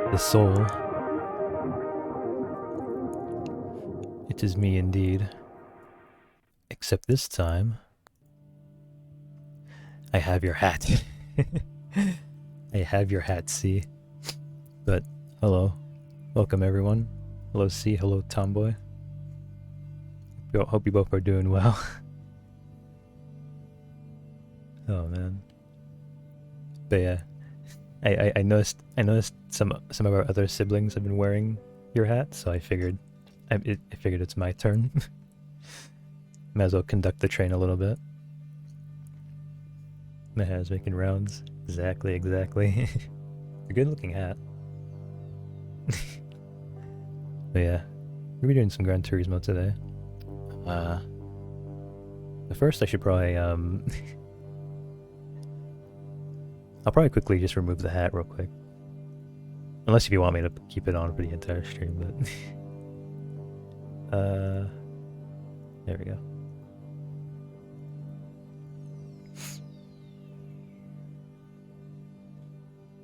The soul. It is me indeed. Except this time, I have your hat. I have your hat, C. But, hello. Welcome everyone. Hello C, hello Tomboy. Hope you both are doing well. Oh man. But yeah. I noticed some of our other siblings have been wearing your hat, so I figured it's my turn. Might as well conduct the train a little bit. My hat is making rounds. Exactly. A good looking hat. But yeah, we'll be doing some Gran Turismo today. But first I should probably I'll probably quickly just remove the hat real quick. Unless if you want me to keep it on for the entire stream, but... there we go.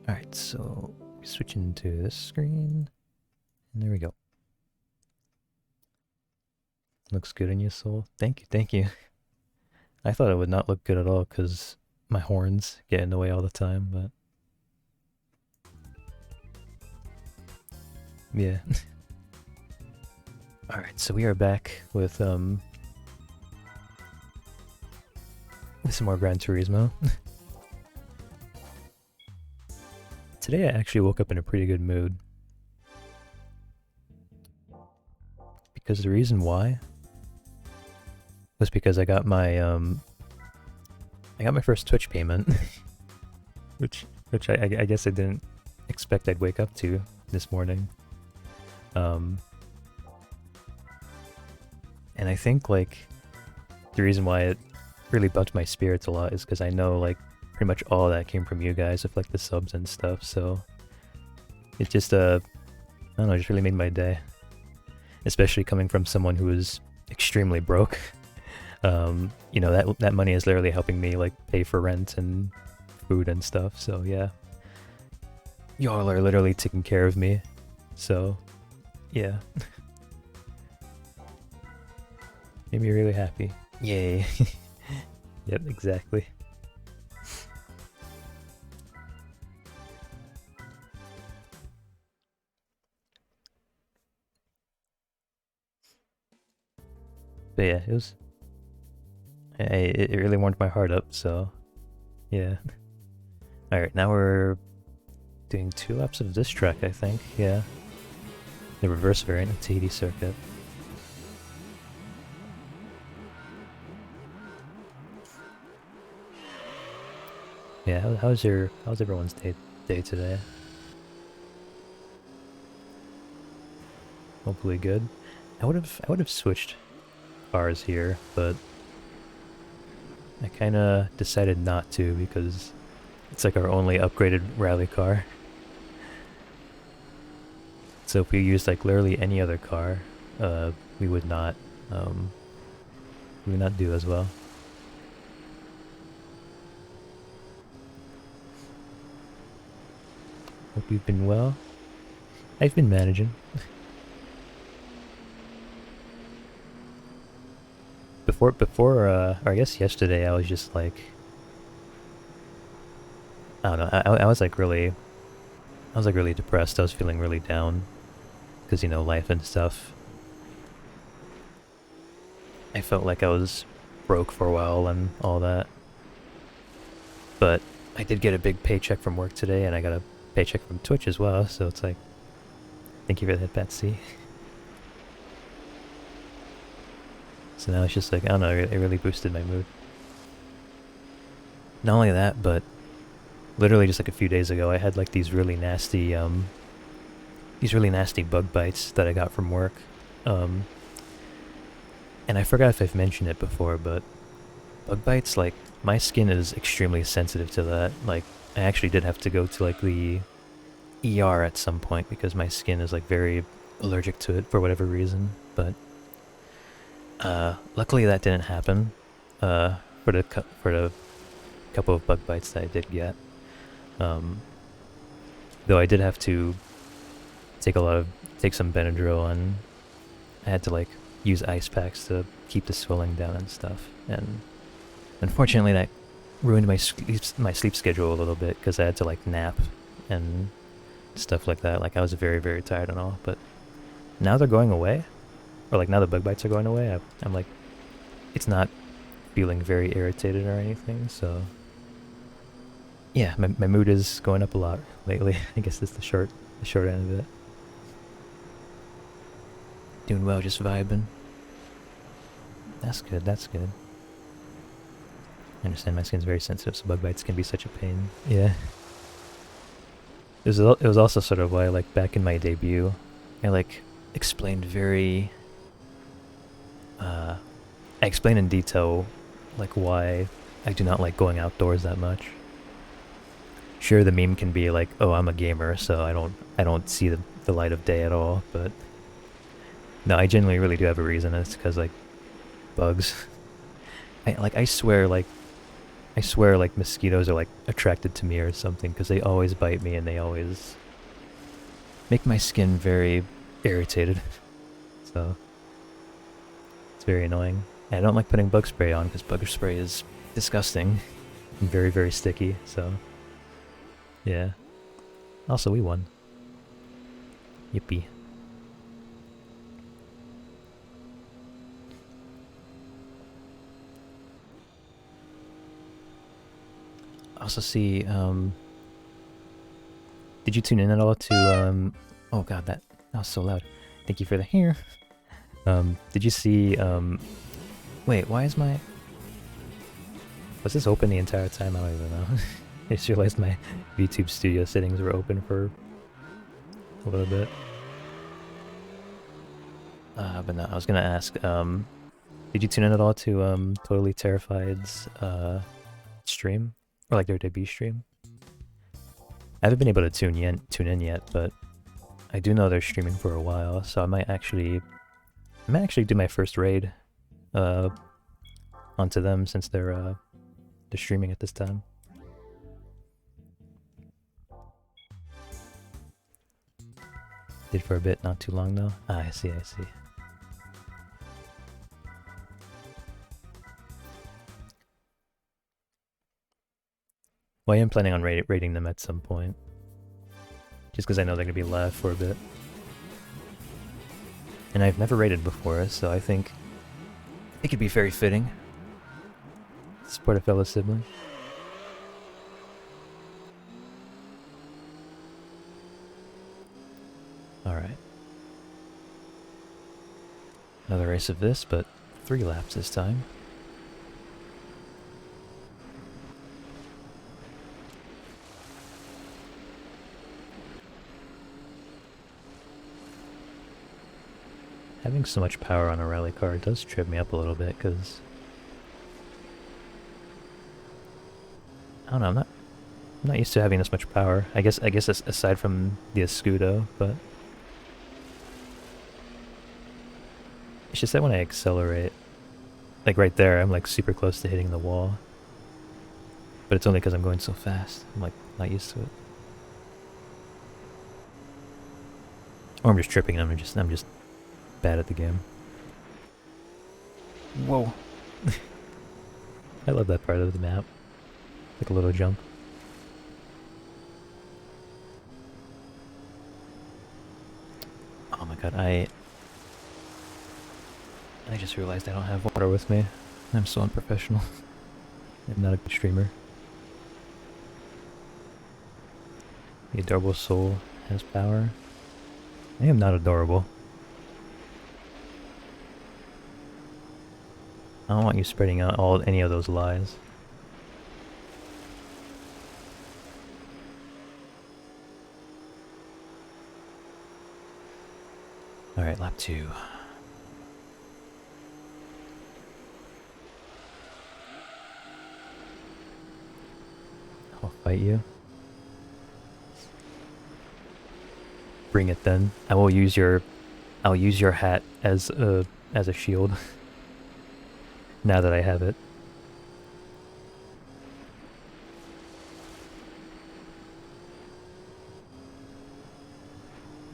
Alright, so... switching to this screen. And there we go. Looks good in you, Soul. Thank you. I thought it would not look good at all, because my horns get in the way all the time, but... yeah. Alright, so we are back with some more Gran Turismo. Today I actually woke up in a pretty good mood. Because the reason why was because I got my first Twitch payment. which I guess I didn't expect I'd wake up to this morning. And I think, like, the reason why it really bumped my spirits a lot is because I know, like, pretty much all that came from you guys with, like, the subs and stuff, so it just, I don't know, just really made my day. Especially coming from someone who is extremely broke. You know, that money is literally helping me, like, pay for rent and food and stuff, so yeah. Y'all are literally taking care of me, so yeah. Made me really happy. Yay. Yep, exactly. But yeah, it really warmed my heart up, so yeah. Alright, now we're doing 2 laps of this track, I think, yeah. The reverse variant of Tahiti Circuit. Yeah, how's everyone's day today? Hopefully good. I would have switched cars here, but I kind of decided not to because it's like our only upgraded rally car. So if we used like literally any other car, we would not do as well. Hope you've been well. I've been managing. Or I guess yesterday I was just like, I don't know, I was like really depressed. I was feeling really down because, you know, life and stuff. I felt like I was broke for a while and all that. But I did get a big paycheck from work today, and I got a paycheck from Twitch as well, so it's like, thank you for that, Betsy. So now it's just like, I don't know, it really boosted my mood. Not only that, but literally just like a few days ago, I had like these really nasty bug bites that I got from work. And I forgot if I've mentioned it before, but bug bites, like, my skin is extremely sensitive to that. Like, I actually did have to go to like the ER at some point because my skin is like very allergic to it for whatever reason, but luckily that didn't happen for the couple of bug bites that I did get. Though I did have to take some Benadryl, and I had to like use ice packs to keep the swelling down and stuff. And unfortunately, that ruined my sleep schedule a little bit because I had to like nap and stuff like that. Like, I was very, very tired and all. But now they're going away, or like now the bug bites are going away. I'm like, it's not feeling very irritated or anything. So yeah, my mood is going up a lot lately. I guess that's the short end of it. Doing well, just vibing. That's good, that's good. I understand my skin's very sensitive, so bug bites can be such a pain. Yeah. It was also sort of why, like, back in my debut, I, like, explained I explained in detail, like, why I do not like going outdoors that much. Sure, the meme can be like, oh, I'm a gamer, so I don't see the light of day at all, but no, I genuinely really do have a reason. It's because, like, bugs. I swear mosquitoes are like attracted to me or something, because they always bite me and they always make my skin very irritated. So it's very annoying. And I don't like putting bug spray on because bug spray is disgusting and very, very sticky. So yeah. Also, we won. Yippee. also see, did you tune in at all to, oh god, that was so loud. Thank you for the hair. Did you see, wait, why is my... Was this open the entire time? I don't even know. I just realized my VTube Studio settings were open for a little bit. But no, I was gonna ask, did you tune in at all to, Totally Terrified's, stream? Or like their debut stream? I haven't been able to tune in yet, but I do know they're streaming for a while, so I might actually do my first raid, onto them since they're streaming at this time. Did for a bit, not too long though. Ah, I see, I see. Well, I am planning on raiding them at some point. Just because I know they're going to be live for a bit. And I've never raided before, so I think it could be very fitting. Support a fellow sibling. Alright. Another race of this, but 3 laps this time. Having so much power on a rally car does trip me up a little bit, because... I don't know, I'm not used to having this much power. I guess aside from the Escudo, but... It's just that when I accelerate, like right there, I'm like super close to hitting the wall. But it's only because I'm going so fast. I'm like not used to it. Or I'm just tripping and I'm just bad at the game. Whoa. I love that part of the map. Like a little jump. Oh my god, I just realized I don't have water with me. I'm so unprofessional. I'm not a good streamer. The adorable soul has power. I am not adorable. I don't want you spreading out any of those lies. Alright, lap 2. I'll fight you. Bring it then. I'll use your hat as a shield. Now that I have it.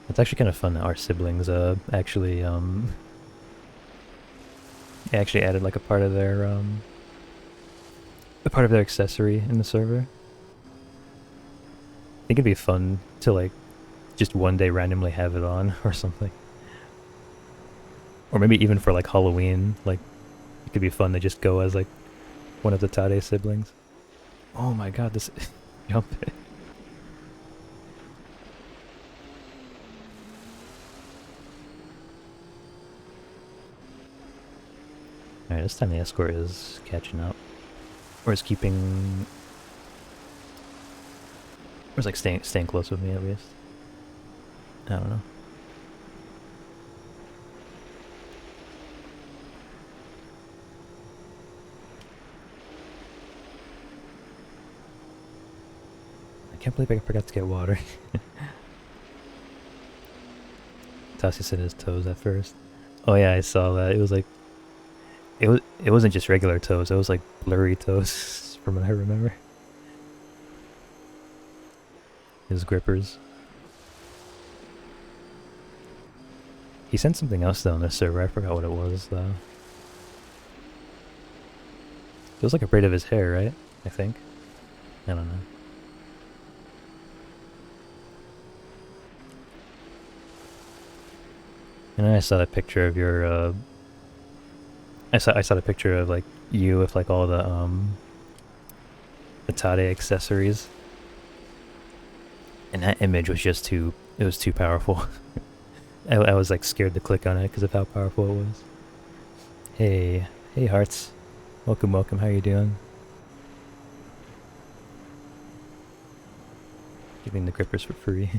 It's actually kind of fun that our siblings actually added like a part of their accessory in the server. I think it'd be fun to like just one day randomly have it on or something. Or maybe even for like Halloween, like it could be fun to just go as like one of the Tade siblings. Oh my god, this jump it. Alright, this time the escort is catching up. Or is keeping... Or is like staying close with me at least. I don't know. I can't believe I forgot to get water. Tassi said his toes at first. Oh yeah, I saw that. It was like... It wasn't just regular toes, it was like blurry toes, from what I remember. His grippers. He sent something else though on the server, I forgot what it was though. It was like a braid of his hair, right? I think. I don't know. And then I saw that picture of your, I saw the picture of like you with like all the Atade accessories. And that image was just too, it was too powerful. I was like scared to click on it because of how powerful it was. Hey, hey hearts. Welcome, welcome, how you doing? Giving the grippers for free.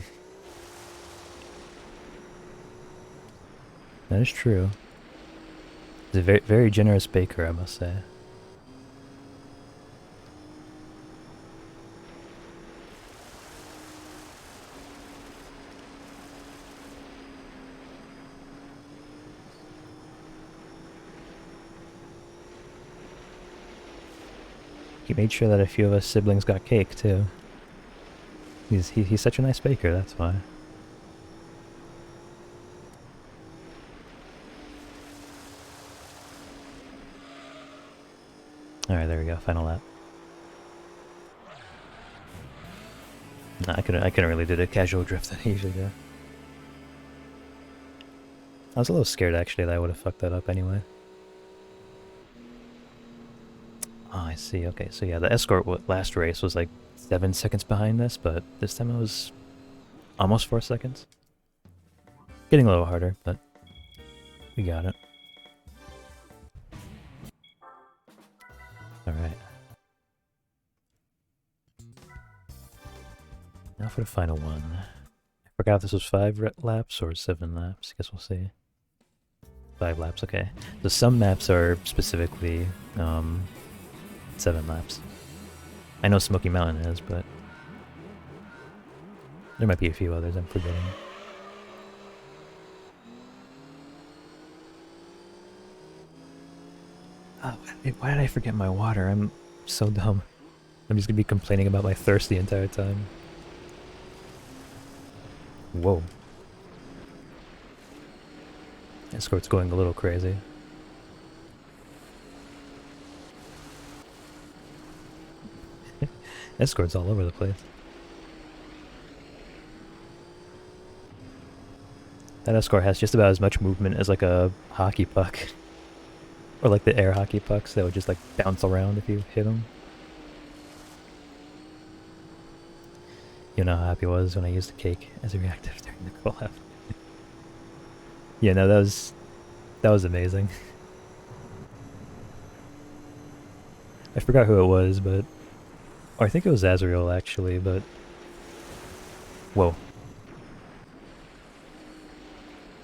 That is true. He's a very, very generous baker, I must say. He made sure that a few of us siblings got cake, too. He's such a nice baker, that's why. Alright, there we go, final lap. Nah, I couldn't really do the casual drift that I usually do. I was a little scared actually that I would have fucked that up anyway. Oh, I see, okay, so yeah, the escort last race was like 7 seconds behind this, but this time it was almost 4 seconds. Getting a little harder, but we got it. Alright. Now for the final one. I forgot if this was 5 laps or 7 laps. I guess we'll see. 5 laps, okay. So some maps are specifically 7 laps. I know Smoky Mountain is, but there might be a few others I'm forgetting. Oh, why did I forget my water? I'm so dumb. I'm just gonna be complaining about my thirst the entire time. Whoa. Escort's going a little crazy. Escort's all over the place. That escort has just about as much movement as like a hockey puck. Or like the air hockey pucks that would just like bounce around if you hit them. You know how happy I was when I used the cake as a reactive during the collab. Yeah, no, that was amazing. I forgot who it was, but or I think it was Azrael actually, but whoa.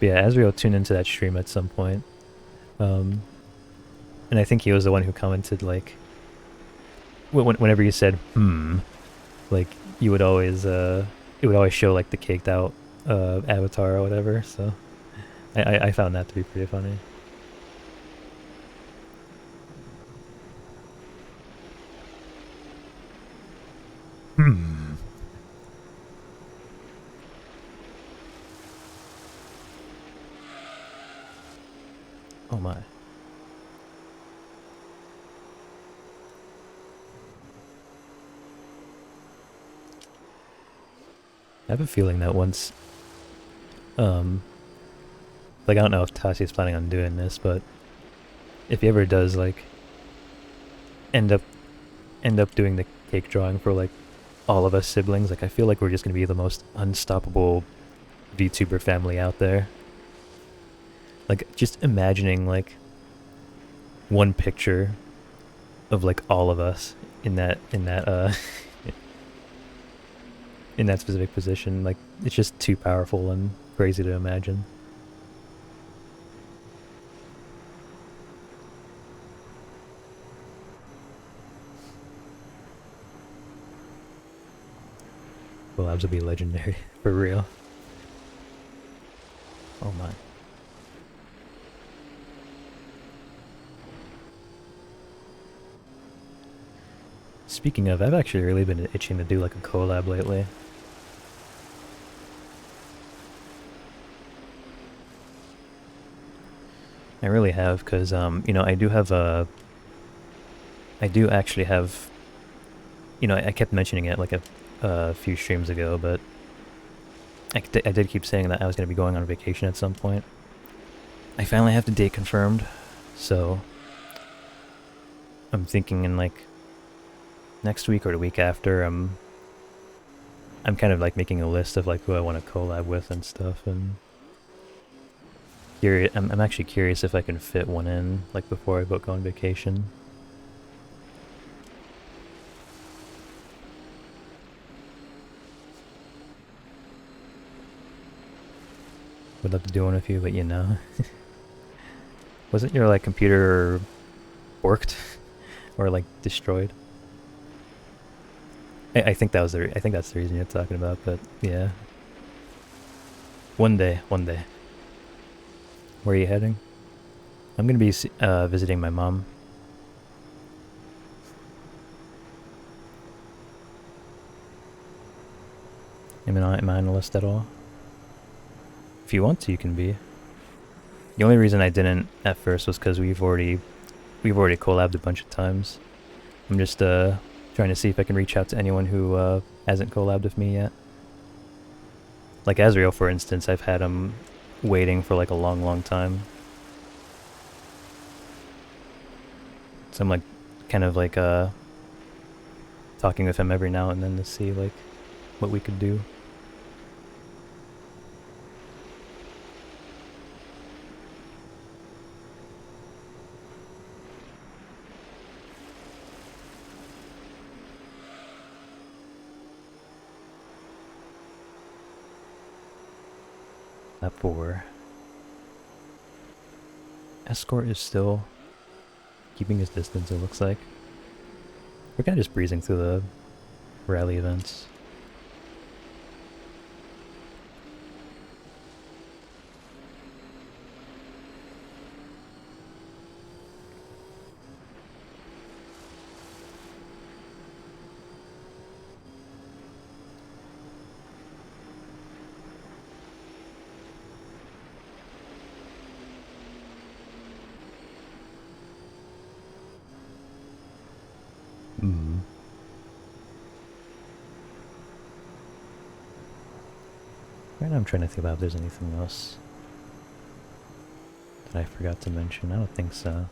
But yeah, Azrael tuned into that stream at some point. And I think he was the one who commented like whenever you said like you would always it would always show like the caked out avatar or whatever, so I found that to be pretty funny. Oh my. I have a feeling that once, like I don't know if Tassi is planning on doing this, but if he ever does, like, end up doing the cake drawing for like all of us siblings, like I feel like we're just gonna be the most unstoppable VTuber family out there. Like just imagining like one picture of like all of us in that in that specific position, like it's just too powerful and crazy to imagine. Collabs will be legendary, for real. Oh my. Speaking of, I've actually really been itching to do like a collab lately. I really have, because, you know, I do actually have, you know, I kept mentioning it like a few streams ago, but I did keep saying that I was going to be going on vacation at some point. I finally have the date confirmed, so I'm thinking in like next week or the week after, I'm kind of like making a list of like who I want to collab with and stuff, and I'm actually curious if I can fit one in like before I book on vacation. Would love to do one with you, but you know. Wasn't your like computer borked or like destroyed? I think that was I think that's the reason you're talking about, but yeah. One day, one day. Where are you heading? I'm gonna be visiting my mom. Am I on the list at all? If you want to, you can be. The only reason I didn't at first was because we've already collabed a bunch of times. I'm just trying to see if I can reach out to anyone who hasn't collabed with me yet. Like Azrael, for instance, I've had him waiting for like a long, long time. So I'm like, kind of like talking with him every now and then to see like what we could do. Lap 4. Escort is still keeping his distance, it looks like. We're kind of just breezing through the rally events. Right now I'm trying to think about if there's anything else that I forgot to mention. I don't think so.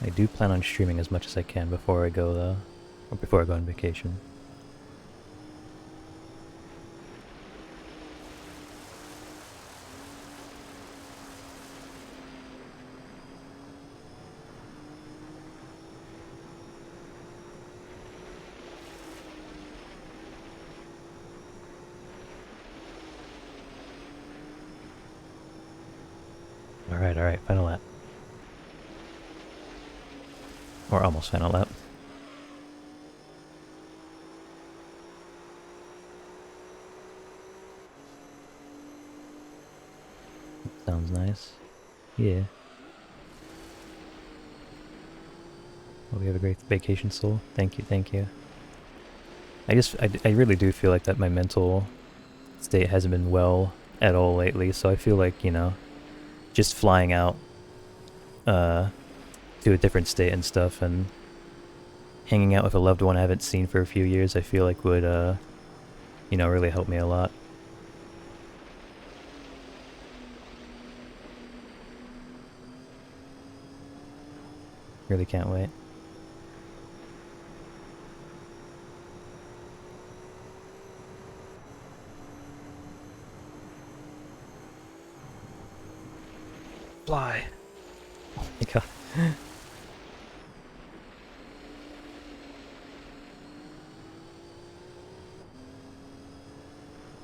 I do plan on streaming as much as I can before I go though, or before I go on vacation. Alright, final lap. Or almost final lap. Sounds nice. Yeah. Well, we have a great vacation, Soul. Thank you, thank you. I really do feel like that my mental state hasn't been well at all lately, so I feel like, you know, just flying out to a different state and stuff and hanging out with a loved one I haven't seen for a few years, I feel like would, you know, really help me a lot. Really can't wait. Fly! Oh my god.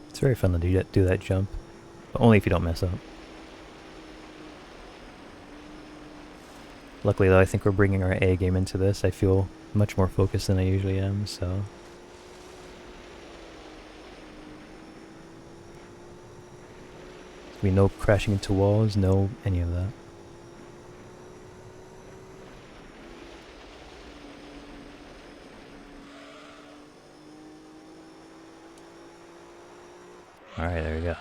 It's very fun to do that jump, but only if you don't mess up. Luckily though, I think we're bringing our A game into this. I feel much more focused than I usually am, so... no crashing into walls, no any of that. Alright, there we go.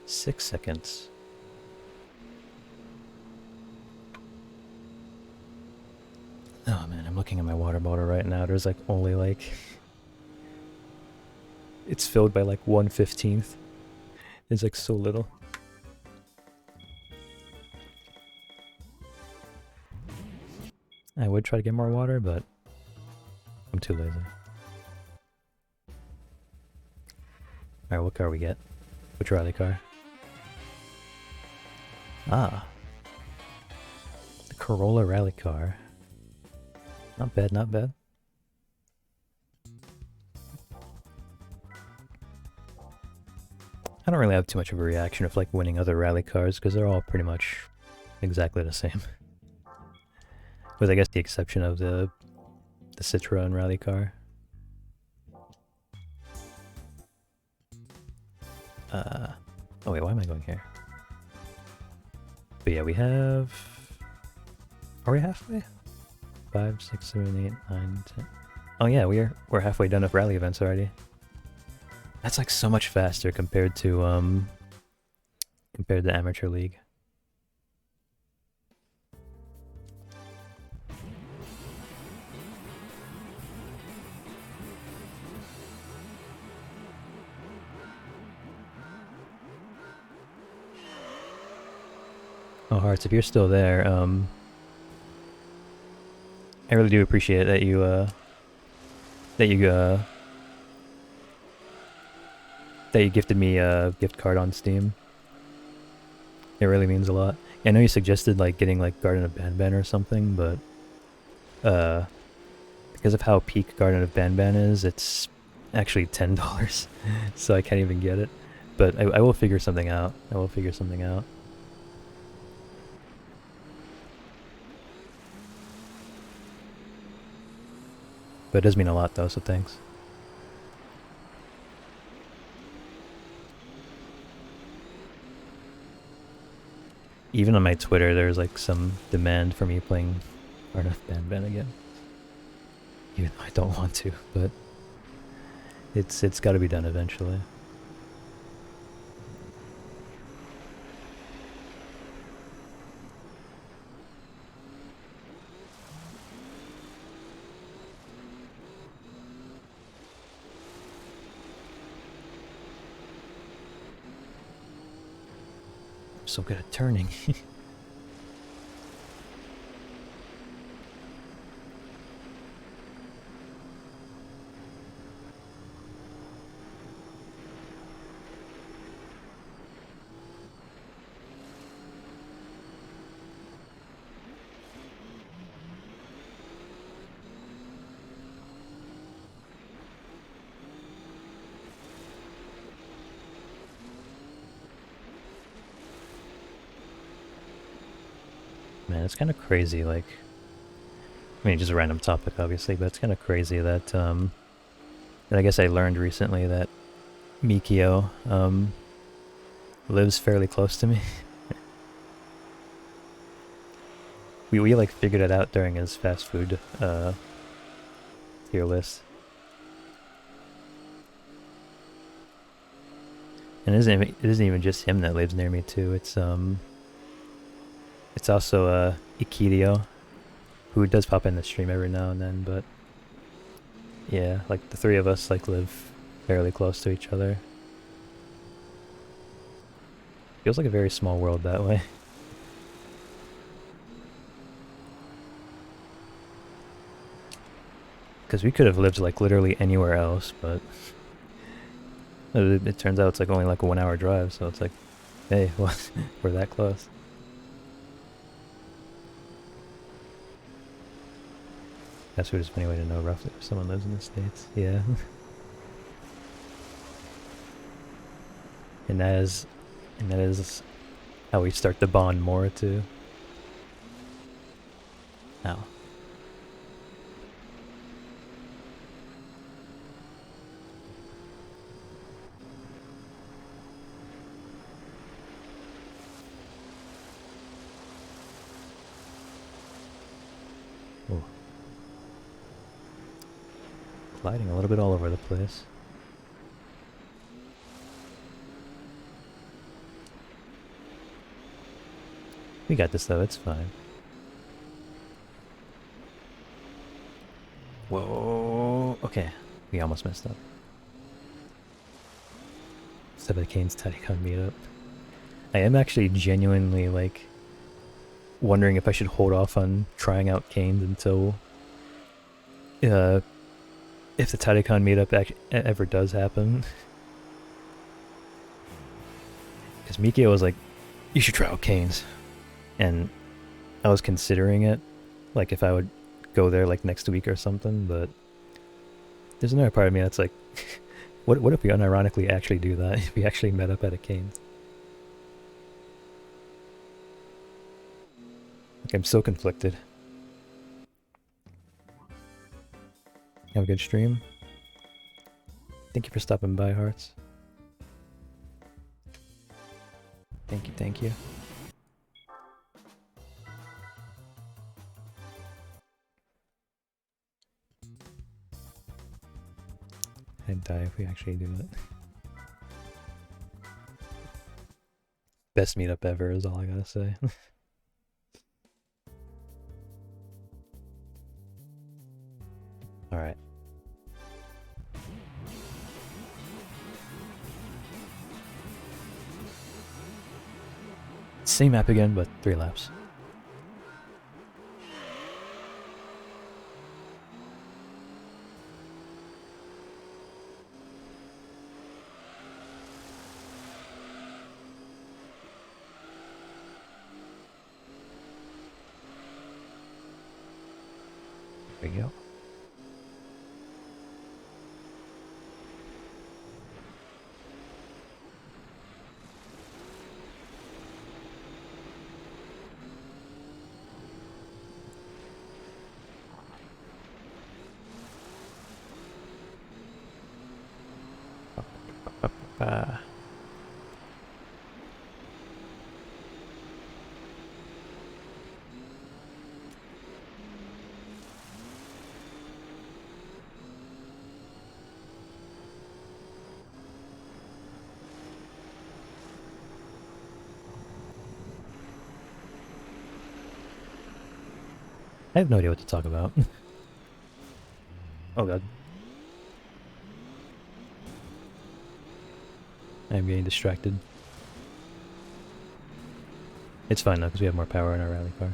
Six seconds. Oh man, I'm looking at my water bottle right now. There's like only like it's filled by like 1/15. It's like so little. I would try to get more water, but I'm too lazy. Alright, what car we get? Which rally car? Ah. The Corolla rally car. Not bad, not bad. I don't really have too much of a reaction of like winning other rally cars because they're all pretty much exactly the same. With I guess the exception of the Citroen rally car. Oh wait, why am I going here? But yeah, we have... Are we halfway? 5, 6, 7, 8, 9, 10... Oh yeah, we're halfway done with rally events already. That's like so much faster compared to Amateur League. Oh, Hearts, if you're still there, I really do appreciate that you gifted me a gift card on Steam. It really means a lot. I know you suggested like getting like Garden of Banban or something, but because of how peak Garden of Banban is, it's actually $10, so I can't even get it. But I will figure something out. I will figure something out. But it does mean a lot though, so thanks. Even on my Twitter, there's like some demand for me playing Garden of Banban again. Even though I don't want to, but it's got to be done eventually. I'm so good at turning. Man, it's kind of crazy, like... I mean, just a random topic, obviously, but it's kind of crazy that, that I guess I learned recently that Mikio, lives fairly close to me. we like figured it out during his fast food, tier list. And it isn't even just him that lives near me too, it's also, Ikirio, who does pop in the stream every now and then, but yeah, like the three of us like live fairly close to each other. Feels like a very small world that way. Because we could have lived like literally anywhere else, but it turns out it's like only like a 1 hour drive, so it's like, hey, well, we're that close. That's just a funny way to know roughly if someone lives in the States. Yeah. and that is how we start to bond more too. Ow. Oh. Gliding a little bit all over the place. We got this though, it's fine. Whoa, okay. We almost messed up. Except for the Kane's Tadicon meetup. I am actually genuinely, like, wondering if I should hold off on trying out Kane's until, if the Tadicon meetup ever does happen. Because Mikio was like, you should try out Kane's. And I was considering it, like if I would go there like next week or something, but there's another part of me that's like, what if we unironically actually do that? If we actually met up at a Kane's? Like, I'm so conflicted. Have a good stream. Thank you for stopping by, Hearts. Thank you, thank you. I'd die if we actually do it. Best meetup ever is all I gotta say. Alright. Same map again, but 3 laps. There we go. I have no idea what to talk about. Oh god. I'm getting distracted. It's fine though, because we have more power in our rally car.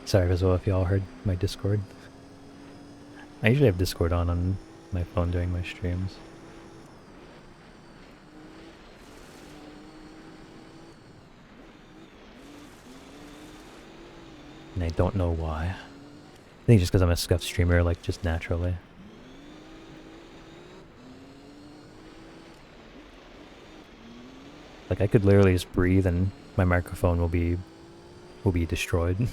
Sorry as well if y'all heard my Discord. I usually have Discord on my phone during my streams. And I don't know why. I think just because I'm a scuffed streamer, like, just naturally. Like, I could literally just breathe and my microphone will be destroyed.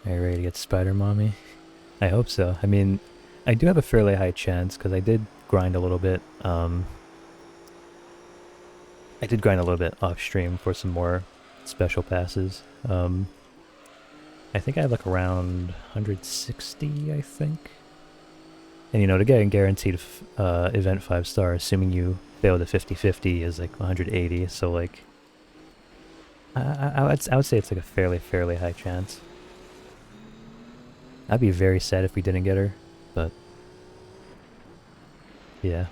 Are you ready to get Spider Mommy? I hope so. I mean, I do have a fairly high chance, because I did grind a little bit, I did grind a little bit off stream for some more special passes. I think I have like around 160, I think. And you know, to get a guaranteed event 5-star, assuming you fail the 50-50 is like 180, so like I would say it's like a fairly high chance. I'd be very sad if we didn't get her, but yeah.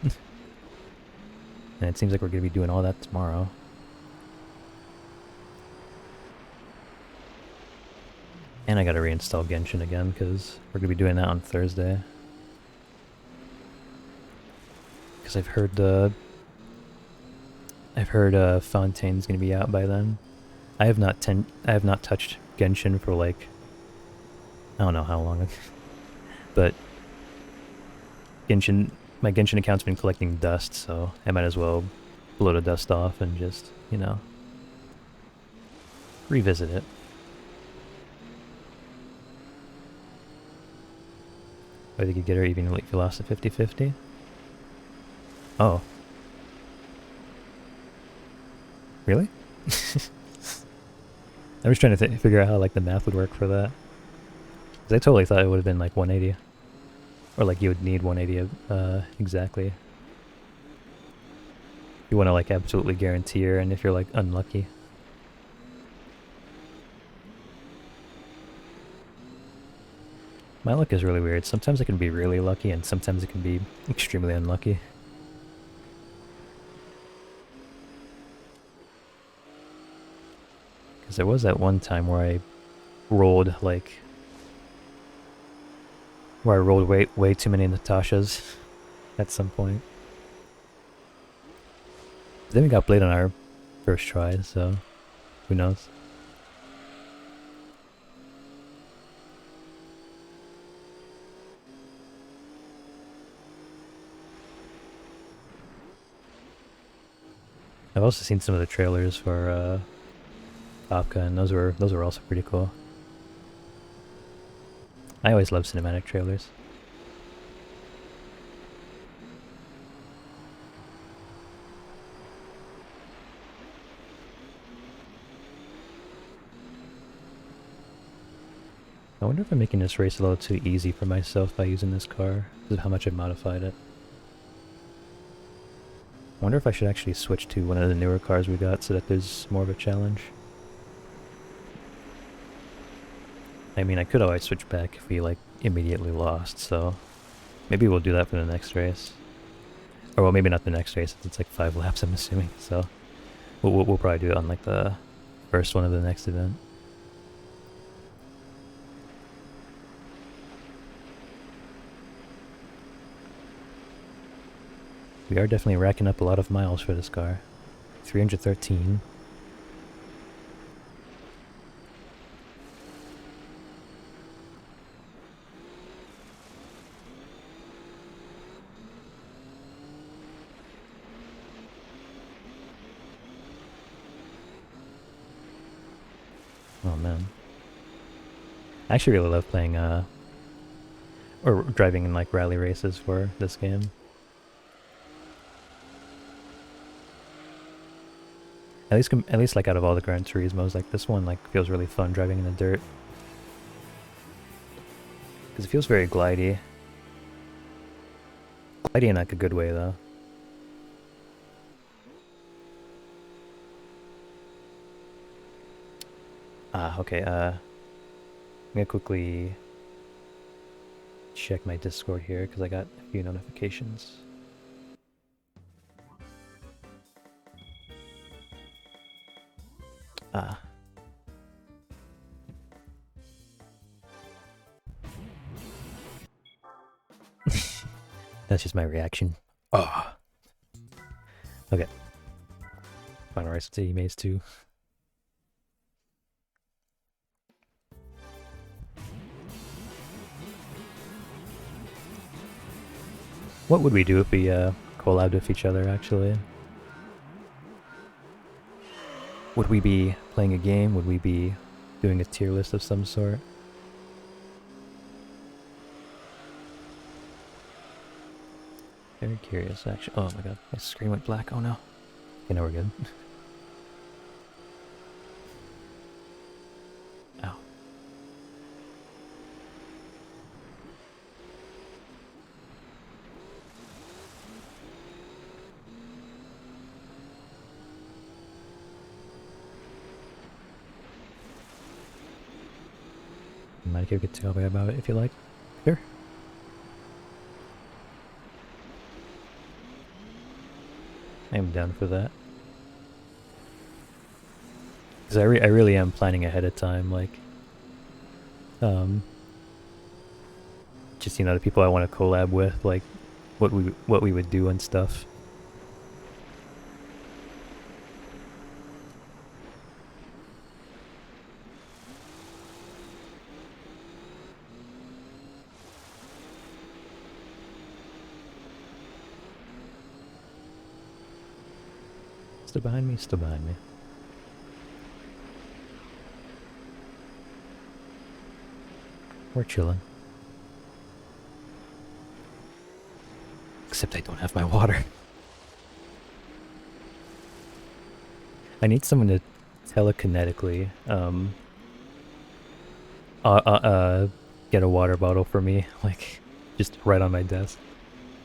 And it seems like we're gonna be doing all that tomorrow. And I gotta reinstall Genshin again, because we're gonna be doing that on Thursday. Because I've heard Fontaine's gonna be out by then. I have not touched Genshin for like, I don't know how long, but my Genshin account's been collecting dust, so I might as well blow the dust off and just, you know, revisit it. I think you get her even if you lost at 50-50. Oh. Really? I was trying to figure out how like the math would work for that. Because I totally thought it would have been like 180. Or like you would need 180 exactly. You want to like absolutely guarantee her, and if you're like unlucky. My luck is really weird. Sometimes it can be really lucky, and sometimes it can be extremely unlucky. Because there was that one time where I rolled, like... Where I rolled way too many Natashas at some point. Then we got Blade on our first try, so who knows? I've also seen some of the trailers for Kafka, and those were also pretty cool. I always love cinematic trailers. I wonder if I'm making this race a little too easy for myself by using this car, because of how much I modified it. I wonder if I should actually switch to one of the newer cars we got so that there's more of a challenge. I mean, I could always switch back if we, like, immediately lost, so... Maybe we'll do that for the next race. Or, well, maybe not the next race, it's like 5 laps, I'm assuming, so... We'll probably do it on, like, the first one of the next event. We are definitely racking up a lot of miles for this car. 313. Oh man. I actually really love playing, or driving in like rally races for this game. At least like out of all the Gran Turismos, like this one like feels really fun driving in the dirt. Because it feels very glidey. Glidey in like a good way though. Okay, I'm gonna quickly check my Discord here because I got a few notifications. That's just my reaction. Oh. Okay. Final Rise City Maze 2. What would we do if we collabed with each other, actually? Would we be playing a game? Would we be doing a tier list of some sort? Very curious, actually. Oh my god, my screen went black. Oh no. Okay, now we're good. Ow. Might get to go about it if you like. Sure. I'm down for that. Because I really am planning ahead of time, like... just, you know, the people I want to collab with, like, what we would do and stuff. Still behind me? Still behind me. We're chilling. Except I don't have my water. I need someone to telekinetically, get a water bottle for me, like, just right on my desk.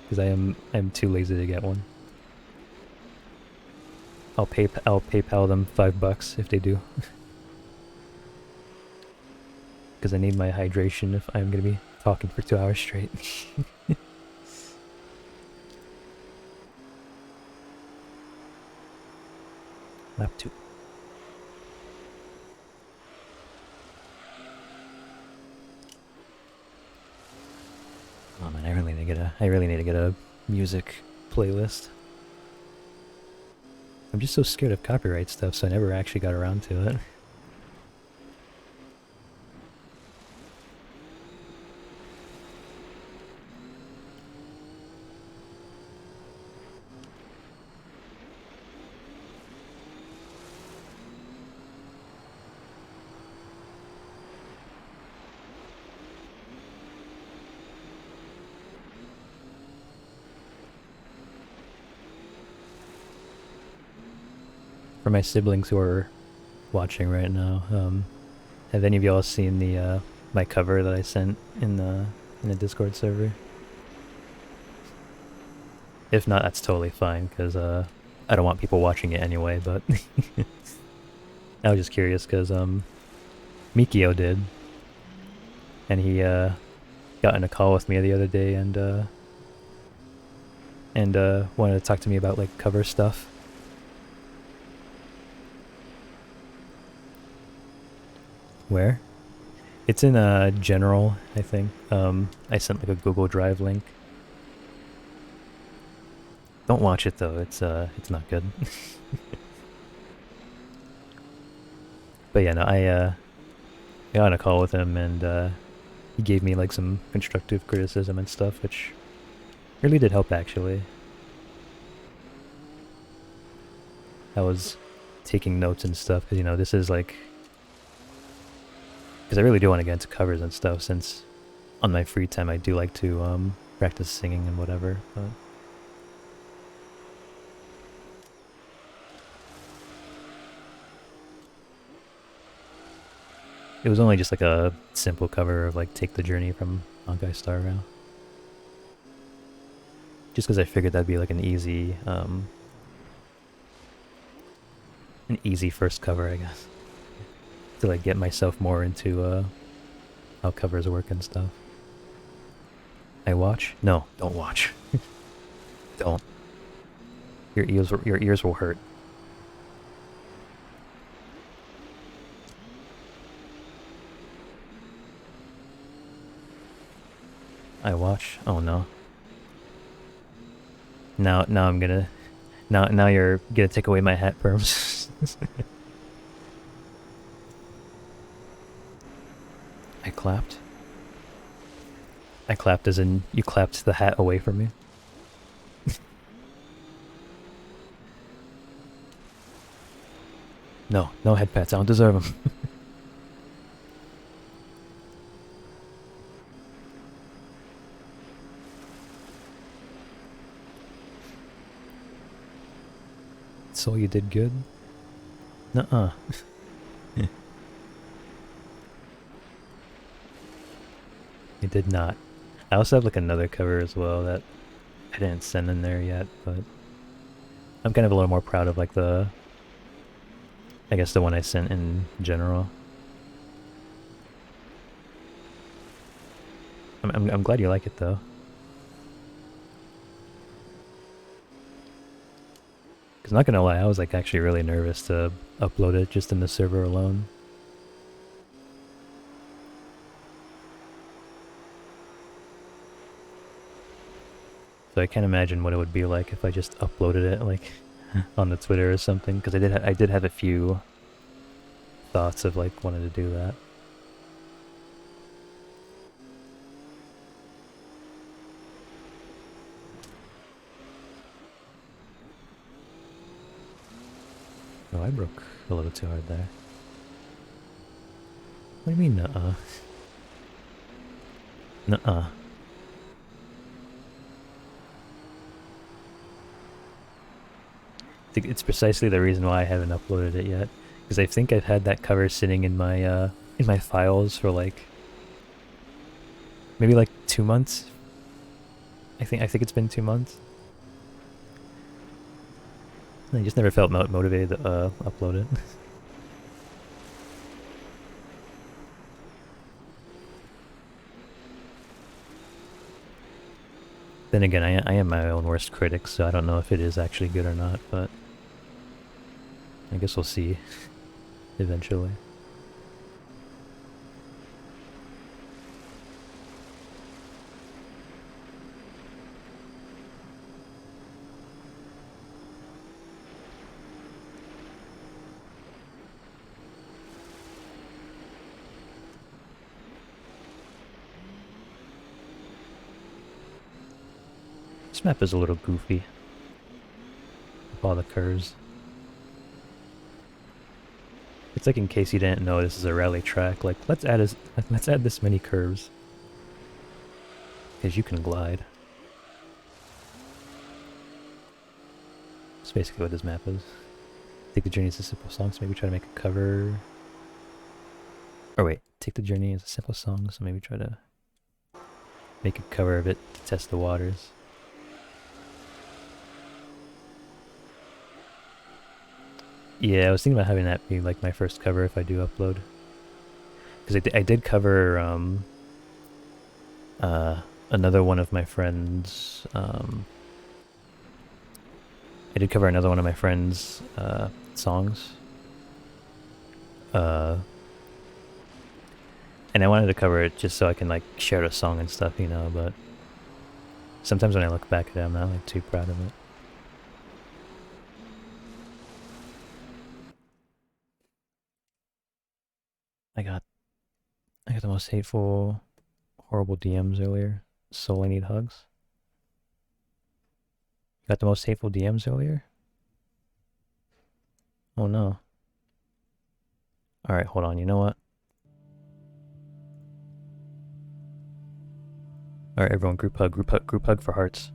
Because I'm too lazy to get one. I'll PayPal them $5 if they do. Because I need my hydration if I'm gonna be talking for 2 hours straight. Lap 2. Oh man, I really need to get a music playlist. I'm just so scared of copyright stuff, so I never actually got around to it. For my siblings who are watching right now, have any of y'all seen the my cover that I sent in the Discord server? If not, that's totally fine, because I don't want people watching it anyway, but I was just curious, because Mikio did, and he got in a call with me the other day, and wanted to talk to me about like cover stuff. Where? It's in general, I think. I sent like a Google Drive link. Don't watch it though. It's not good. But yeah, no, I got on a call with him, and he gave me like some constructive criticism and stuff, which really did help actually. I was taking notes and stuff because, you know, this is like, because I really do want to get into covers and stuff, since on my free time I do like to practice singing and whatever. But it was only just like a simple cover of like Take the Journey from Honkai Star Rail. Just because I figured that'd be like an easy first cover, I guess. To like get myself more into how covers work and stuff. I watch? No, don't watch. Don't. Your ears will hurt. I watch? Oh no. Now I'm gonna now you're gonna take away my hat perms. I clapped. I clapped as in you clapped the hat away from me. No, no head pats. I don't deserve them. So you did good? Nuh-uh. You did not. I also have like another cover as well that I didn't send in there yet, but I'm kind of a little more proud of like I guess the one I sent in general. I'm glad you like it though. Cause not gonna lie, I was like actually really nervous to upload it just in the server alone. So I can't imagine what it would be like if I just uploaded it like on the Twitter or something. Because I did have a few thoughts of like wanting to do that. Oh, I broke a little too hard there. What do you mean, nuh-uh? Nuh-uh. It's precisely the reason why I haven't uploaded it yet, because I think I've had that cover sitting in my files for like maybe like 2 months. I think it's been 2 months. I just never felt motivated to upload it. Then again, I am my own worst critic, so I don't know if it is actually good or not, but I guess we'll see eventually. This map is a little goofy with all the curves. It's like, in case you didn't know, this is a rally track. Like, let's add this many curves, because you can glide. That's basically what this map is. Take the journey as a simple song, so maybe try to make a cover. Or wait, take the journey as a simple song, so maybe try to make a cover of it to test the waters. Yeah, I was thinking about having that be like my first cover if I do upload. Because I did cover another one of my friends. I did cover another one of my friends' songs. And I wanted to cover it just so I can like share the song and stuff, you know, but sometimes when I look back at it, I'm not like too proud of it. I got the most hateful, horrible DMs earlier. Soul, I need hugs. Got the most hateful DMs earlier? Oh no. Alright, hold on, you know what? Alright, everyone, group hug for hearts.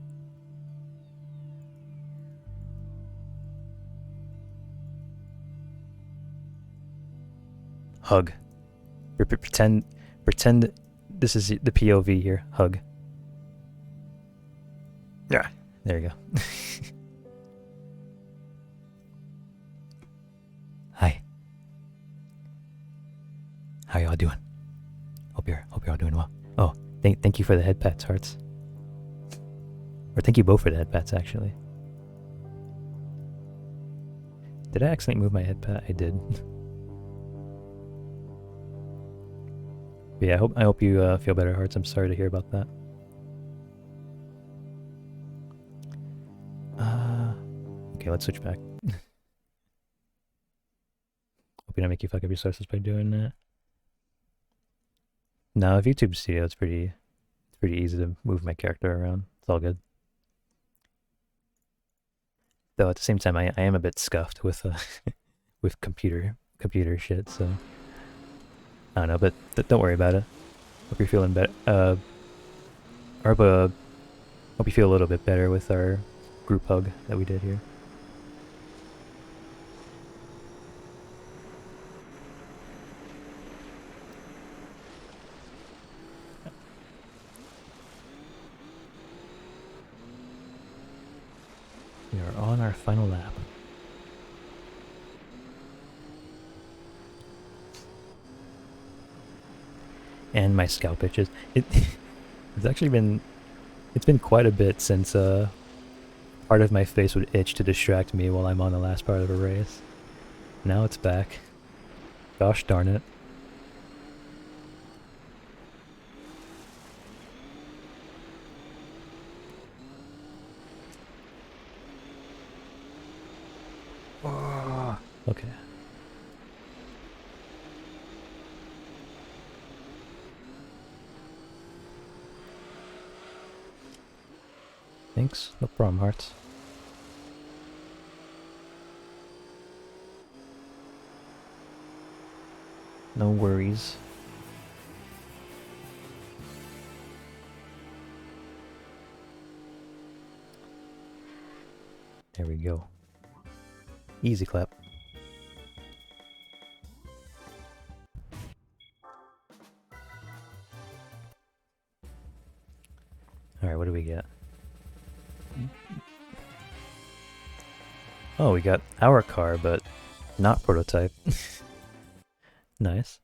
Hug. Pretend this is the POV here. Hug. Yeah, there you go. Hi. How y'all doing? Hope you're all doing well. Oh, thank you for the head pats, hearts. Or thank you both for the head pats, actually. Did I accidentally move my head pat? I did. But yeah, I hope you feel better, hearts. I'm sorry to hear about that. Okay, let's switch back. Hope you don't make you fuck up your sources by doing that. No, with YouTube Studio, it's pretty easy to move my character around. It's all good. Though at the same time, I am a bit scuffed with with computer shit. So I don't know, but don't worry about it. Hope you're feeling better. Hope you feel a little bit better with our group hug that we did here. We are on our final lap. And my scalp itches. It's actually been quite a bit since part of my face would itch to distract me while I'm on the last part of a race. Now it's back. Gosh darn it. Okay. Thanks. No problem, hearts. No worries. There we go. Easy clap. Alright, what do we get? Oh, we got our car, but not prototype. Nice.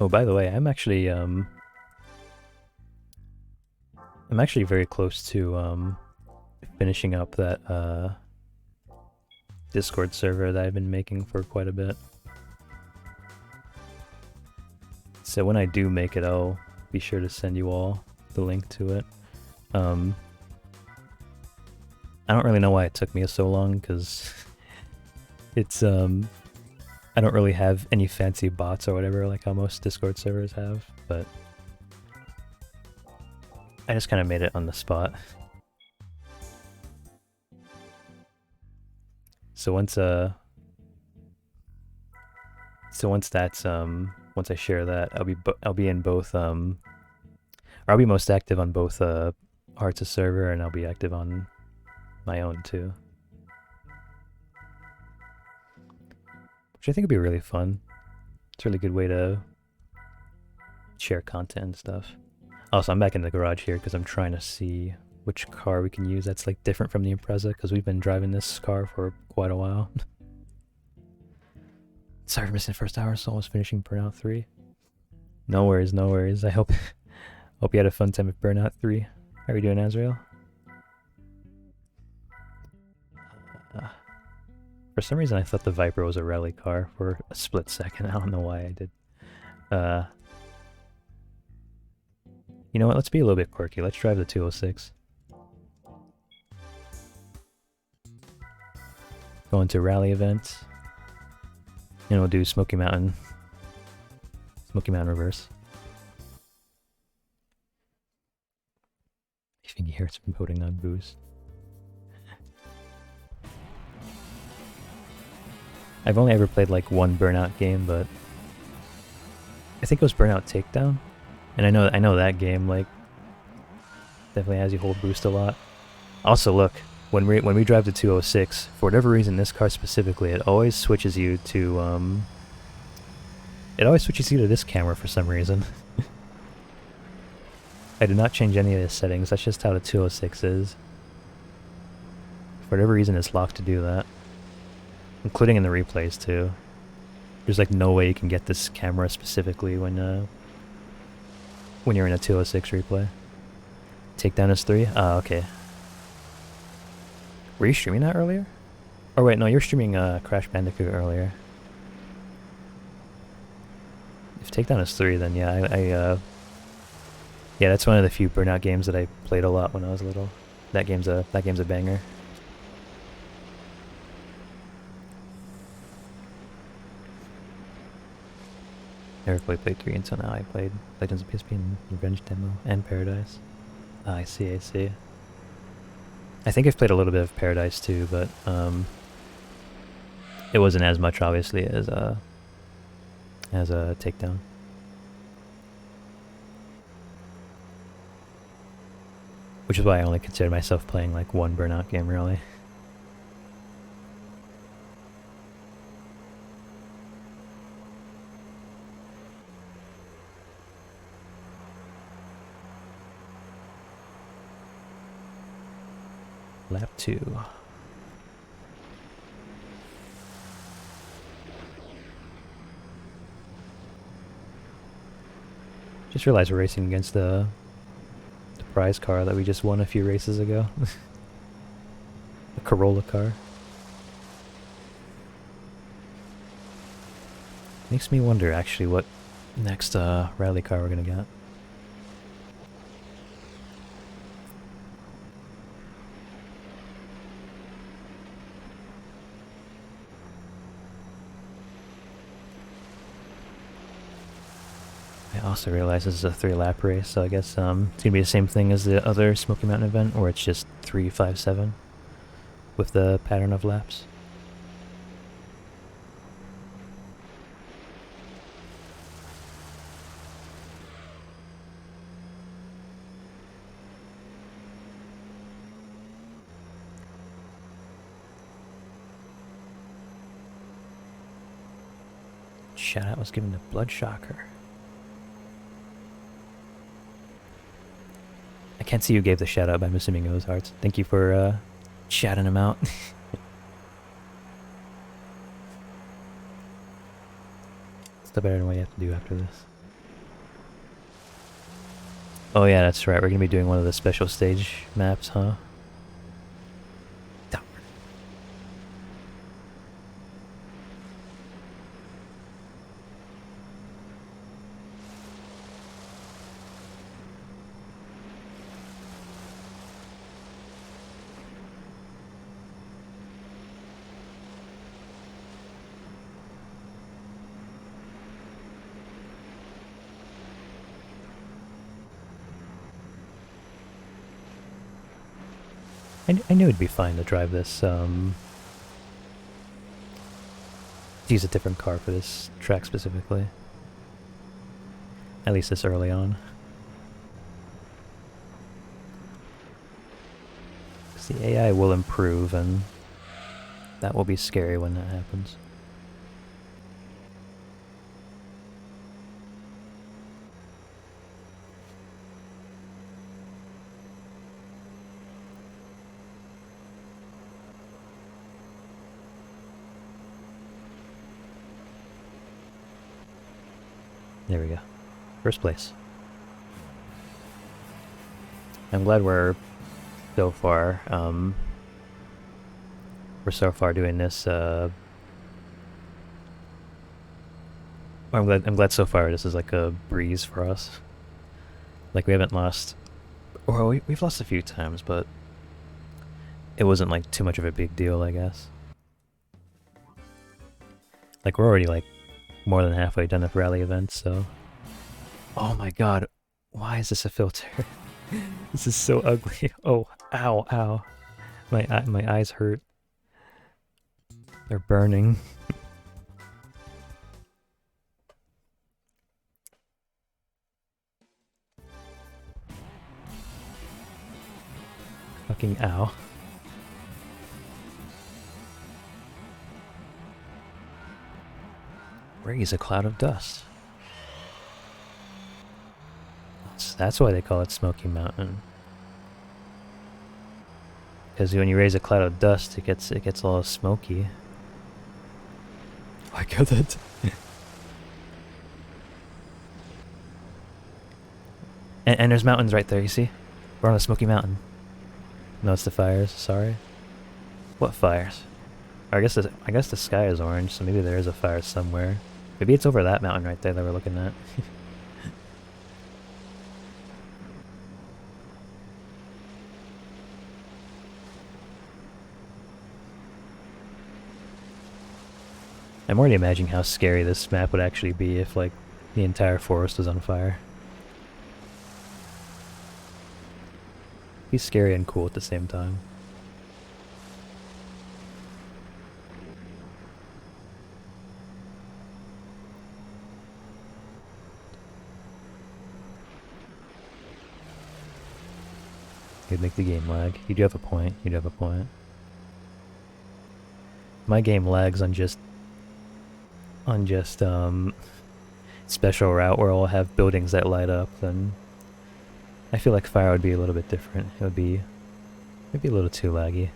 Oh, by the way, I'm actually very close to finishing up that Discord server that I've been making for quite a bit. So when I do make it, I'll be sure to send you all the link to it. I don't really know why it took me so long, because it's I don't really have any fancy bots or whatever like how most Discord servers have, but I just kind of made it on the spot. So once that's once I share that, I'll be in both or I'll be most active on both Hearts of server, and I'll be active on my own too. Which I think would be really fun. It's a really good way to share content and stuff. Also, I'm back in the garage here because I'm trying to see which car we can use that's like different from the Impreza, because we've been driving this car for quite a while. Sorry for missing the first hour, so almost finishing Burnout 3. No worries, no worries. I hope you had a fun time with Burnout 3. How are you doing, Azrael? For some reason I thought the Viper was a rally car for a split second. I don't know why I did. You know what, let's be a little bit quirky. Let's drive the 206. Go into rally events. And we'll do Smoky Mountain reverse. I think you hear it's voting on boost. I've only ever played like one Burnout game, but I think it was Burnout Takedown, and I know that game like definitely has you hold boost a lot. Also, look, when we drive the 206, for whatever reason, this car specifically, it always switches you to this camera for some reason. I did not change any of the settings. That's just how the 206 is. For whatever reason, it's locked to do that. Including in the replays too. There's like no way you can get this camera specifically when you're in a 206 replay. Takedown is 3? Ah, okay. Were you streaming that earlier? Oh wait, no, you're streaming Crash Bandicoot earlier. If Takedown is 3, then yeah, yeah, that's one of the few Burnout games that I played a lot when I was little. That game's a banger. Never played 3 until now. I played Legends of PSP and Revenge Demo and Paradise. Ah, I see. I think I've played a little bit of Paradise too, but it wasn't as much obviously as a Takedown. Which is why I only consider myself playing like one Burnout game really. Lap 2. Just realized we're racing against the prize car that we just won a few races ago. The Corolla car. Makes me wonder actually what next rally car we're gonna get. I also realized this is a 3-lap race, so I guess it's gonna be the same thing as the other Smoky Mountain event, where it's just 3, 5, 7 with the pattern of laps. Shout out was given to Bloodshocker. I can't see who gave the shout out, but I'm assuming it was Hearts. Thank you for shouting him out. Still better than what you have to do after this. Oh yeah, that's right. We're gonna be doing one of the special stage maps, huh? Darn. I knew it'd be fine to drive this, to use a different car for this track specifically. At least this early on. 'Cause the AI will improve, and that will be scary when that happens. There we go. First place. I'm glad we're so far, doing this, I'm glad so far this is like a breeze for us. Like we haven't lost, or we've lost a few times, but it wasn't like too much of a big deal, I guess. Like we're already like more than halfway done with rally events, so. Oh my god, why is this a filter? This is so ugly. Oh, ow, ow. My eyes hurt. They're burning. Fucking ow. Raise a cloud of dust. That's why they call it Smoky Mountain. Because when you raise a cloud of dust, it gets all smoky. I get it. and there's mountains right there. You see? We're on a Smoky Mountain. No, it's the fires. Sorry. What fires? I guess the sky is orange, so maybe there is a fire somewhere. Maybe it's over that mountain right there that we're looking at. I'm already imagining how scary this map would actually be if, like, the entire forest was on fire. It'd be scary and cool at the same time. It'd make the game lag. You do have a point. You do have a point. My game lags on just special route where I'll have buildings that light up, then I feel like fire would be a little bit different. It would be maybe a little too laggy.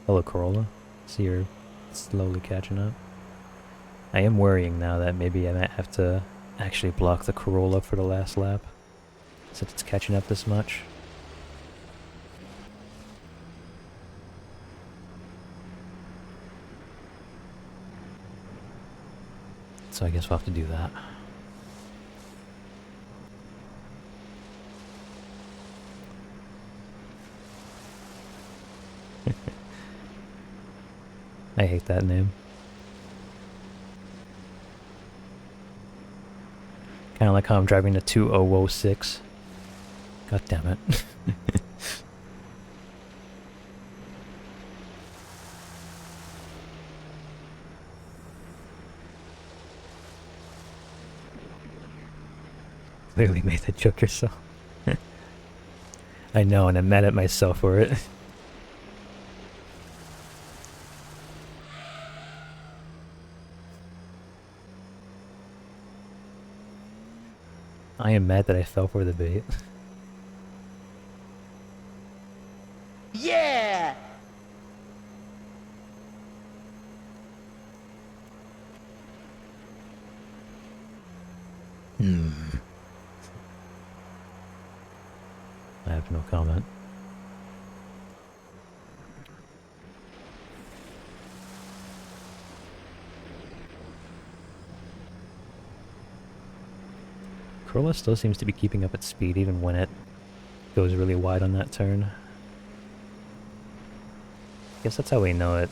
Hello, Corolla. See, you're slowly catching up. I am worrying now that maybe I might have to actually block the Corolla for the last lap, since it's catching up this much. So I guess we'll have to do that. I hate that name. Kind of like how I'm driving the 2006. God damn it. Clearly made that joke yourself. I know, and I'm mad at myself for it. I am mad that I fell for the bait. Yeah! have no comment. Corolla still seems to be keeping up its speed even when it goes really wide on that turn. Guess that's how we know it.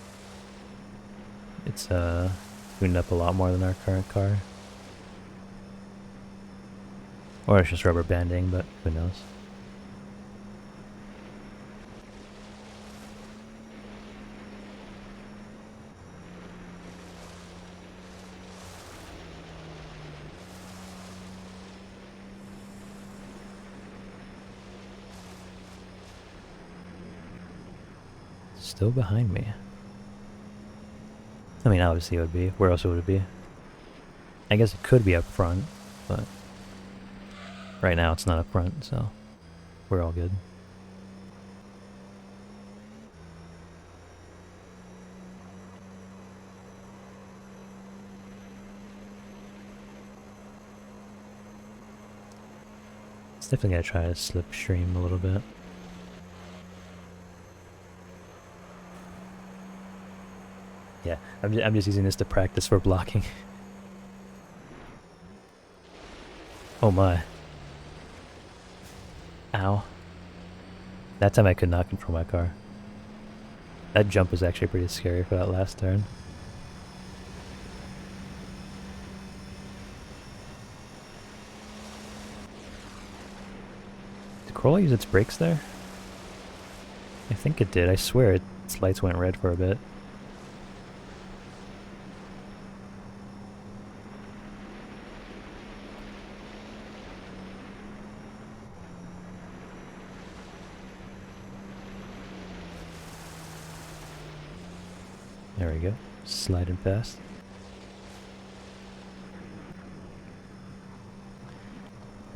It's tuned up a lot more than our current car. Or it's just rubber banding, but who knows. Still behind me. I mean, obviously it would be. Where else would it be? I guess it could be up front, but right now it's not up front, so we're all good. It's definitely gonna try to slipstream a little bit. Yeah, I'm just using this to practice for blocking. Oh my. Ow. That time I could not control my car. That jump was actually pretty scary for that last turn. Did Corolla use its brakes there? I think it did. I swear its lights went red for a bit. There we go. Sliding past.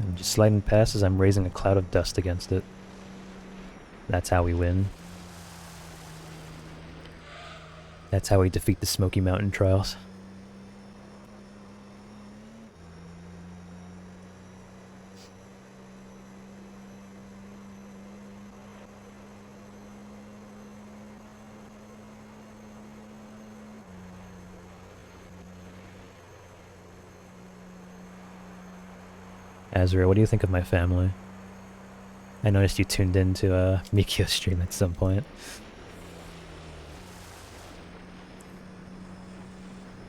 I'm just sliding past as I'm raising a cloud of dust against it. That's how we win. That's how we defeat the Smoky Mountain Trials. Azrael, what do you think of my family? I noticed you tuned into Mikio's stream at some point.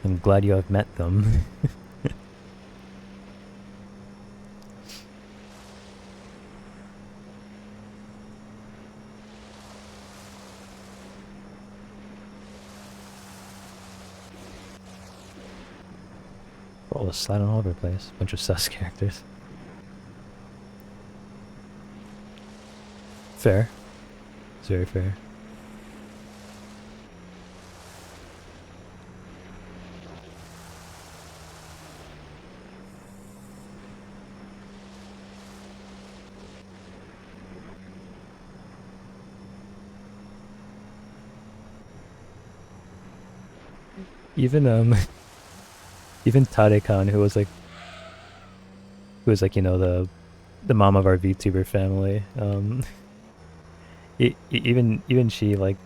I'm glad you have met them. We're all sliding all over the place. Bunch of sus characters. Fair. It's very fair. Even even Tadekan, who was like, you know, the mom of our VTuber family, even she like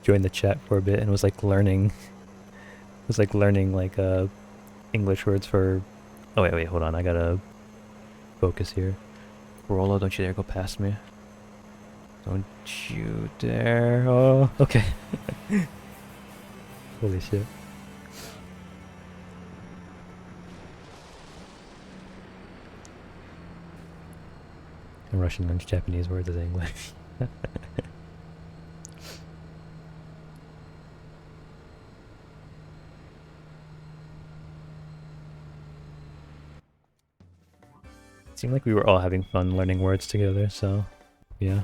joined the chat for a bit and was like learning like English words for. Oh wait, hold on, I gotta focus here. Corolla, don't you dare go past me. Don't you dare. Oh, okay. Holy shit. And Russian learns Japanese words as English. It seemed like we were all having fun learning words together, so yeah.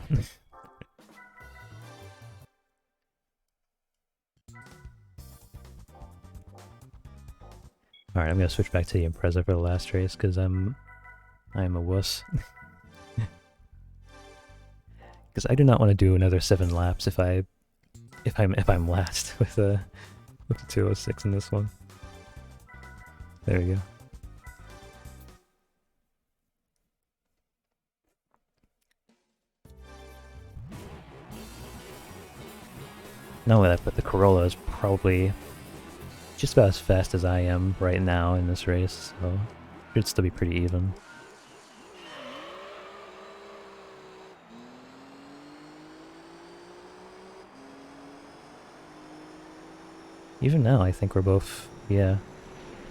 Alright, I'm gonna switch back to the Impreza for the last race because I am a wuss. Because I do not want to do another 7 laps if I'm last with the 206 in this one. There we go. Not only that, but the Corolla is probably just about as fast as I am right now in this race, so it should still be pretty even. Even now, I think we're both, yeah,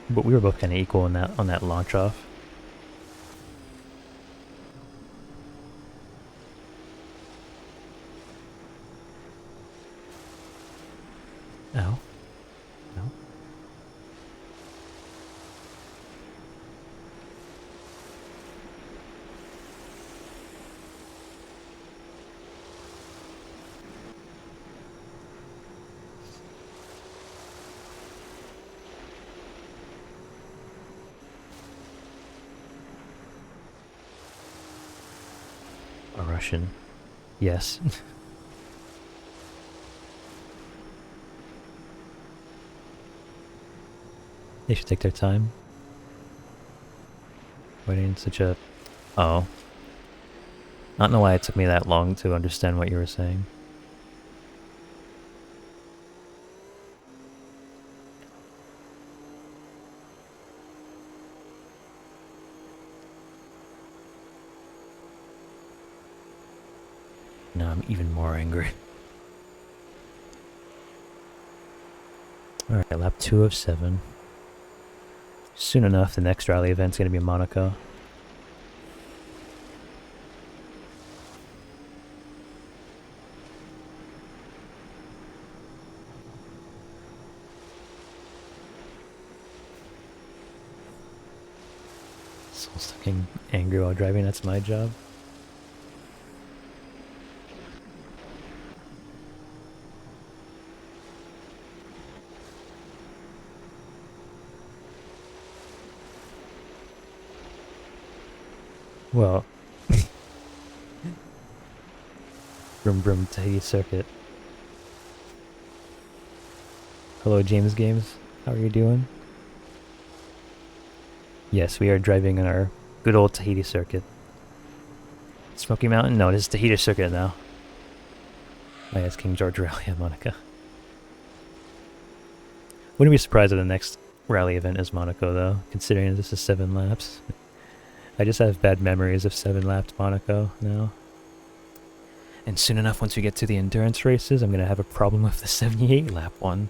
but we were both kind of equal in that on that launch off. Ow. No. A Russian. Yes. They should take their time. Waiting in such a... Oh. I don't know why it took me that long to understand what you were saying. Now I'm even more angry. Alright, lap 2 of 7. Soon enough, the next rally event's gonna be Monaco. Still fucking angry while driving, that's my job. Well, Brum Brum Tahiti Circuit. Hello James Games, how are you doing? Yes, we are driving on our good old Tahiti Circuit. Smoky Mountain? No, this is Tahiti Circuit now. Oh yeah, it's King George Rally at Monaco. Wouldn't be surprised if the next rally event is Monaco though, considering this is 7 laps. I just have bad memories of 7-lapped Monaco now. And soon enough, once we get to the endurance races, I'm gonna have a problem with the 78-lap one.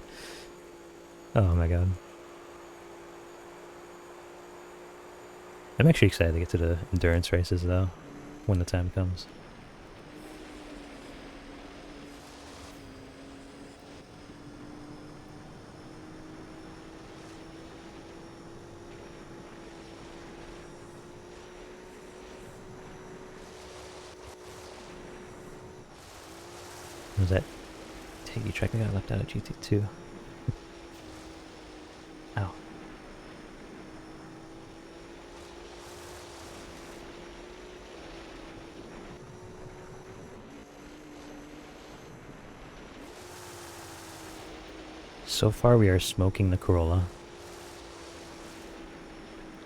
Oh my god. I'm actually excited to get to the endurance races though, when the time comes. Was that Tahiti track I got left out of GT2? Ow. So far we are smoking the Corolla.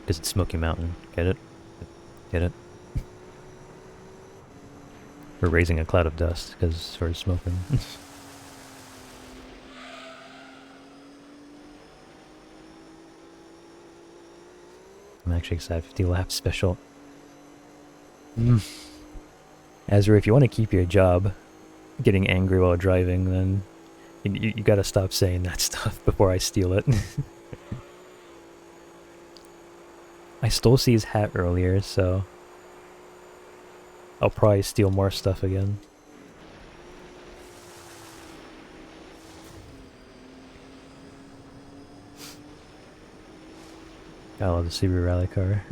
Because it's Smoky Mountain. Get it? Get it? We're raising a cloud of dust because we're smoking. I'm actually excited. 50 lap special. Azra, if you want to keep your job getting angry while driving, then you gotta stop saying that stuff before I steal it. I stole C's hat earlier, so I'll probably steal more stuff again. I love the Subaru rally car.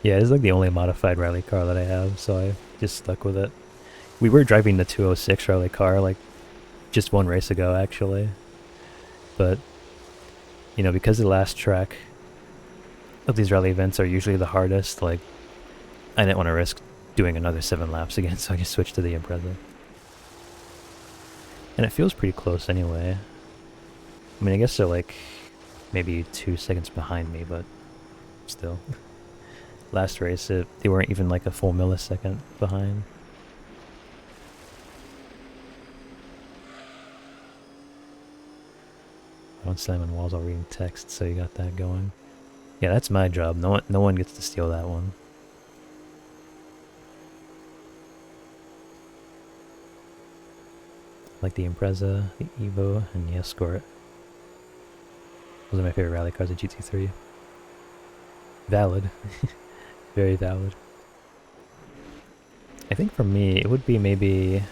Yeah, it's like the only modified rally car that I have, so I just stuck with it. We were driving the 206 rally car like just one race ago actually, but you know, because the last track of these rally events are usually the hardest, like I didn't want to risk doing another 7 laps again, so I just switched to the Impreza. And it feels pretty close anyway. I mean, I guess they're like maybe 2 seconds behind me, but still. Last race, they weren't even like a full millisecond behind. Don't slam on walls while reading text, so you got that going. Yeah, that's my job. No one gets to steal that one. Like the Impreza, the Evo, and the Escort. Those are my favorite rally cars of GT3. Valid. Very valid. I think for me, it would be maybe...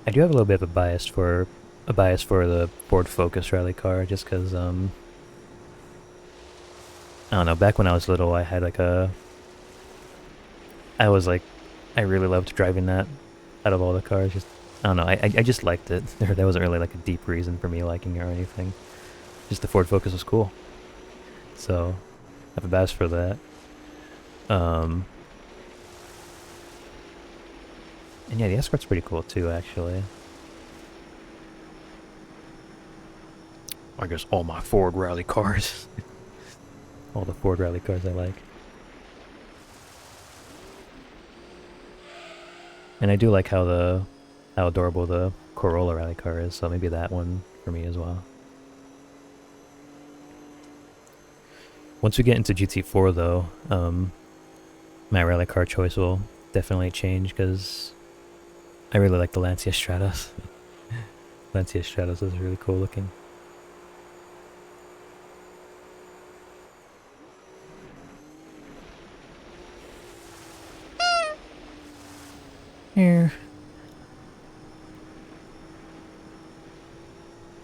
I do have a little bit of a bias for the Ford Focus rally car, just because, I don't know, back when I was little, I had like a... I really loved driving that out of all the cars. Just, I don't know, I just liked it. There wasn't really like a deep reason for me liking it or anything. Just the Ford Focus was cool. So, I have a bias for that. And yeah, the Escort's pretty cool too, actually. I guess all my Ford rally cars. All the Ford rally cars I like. And I do like how adorable the Corolla rally car is, so maybe that one for me as well. Once we get into GT4 though, my rally car choice will definitely change, because I really like the Lancia Stratos. Lancia Stratos is really cool looking. Here.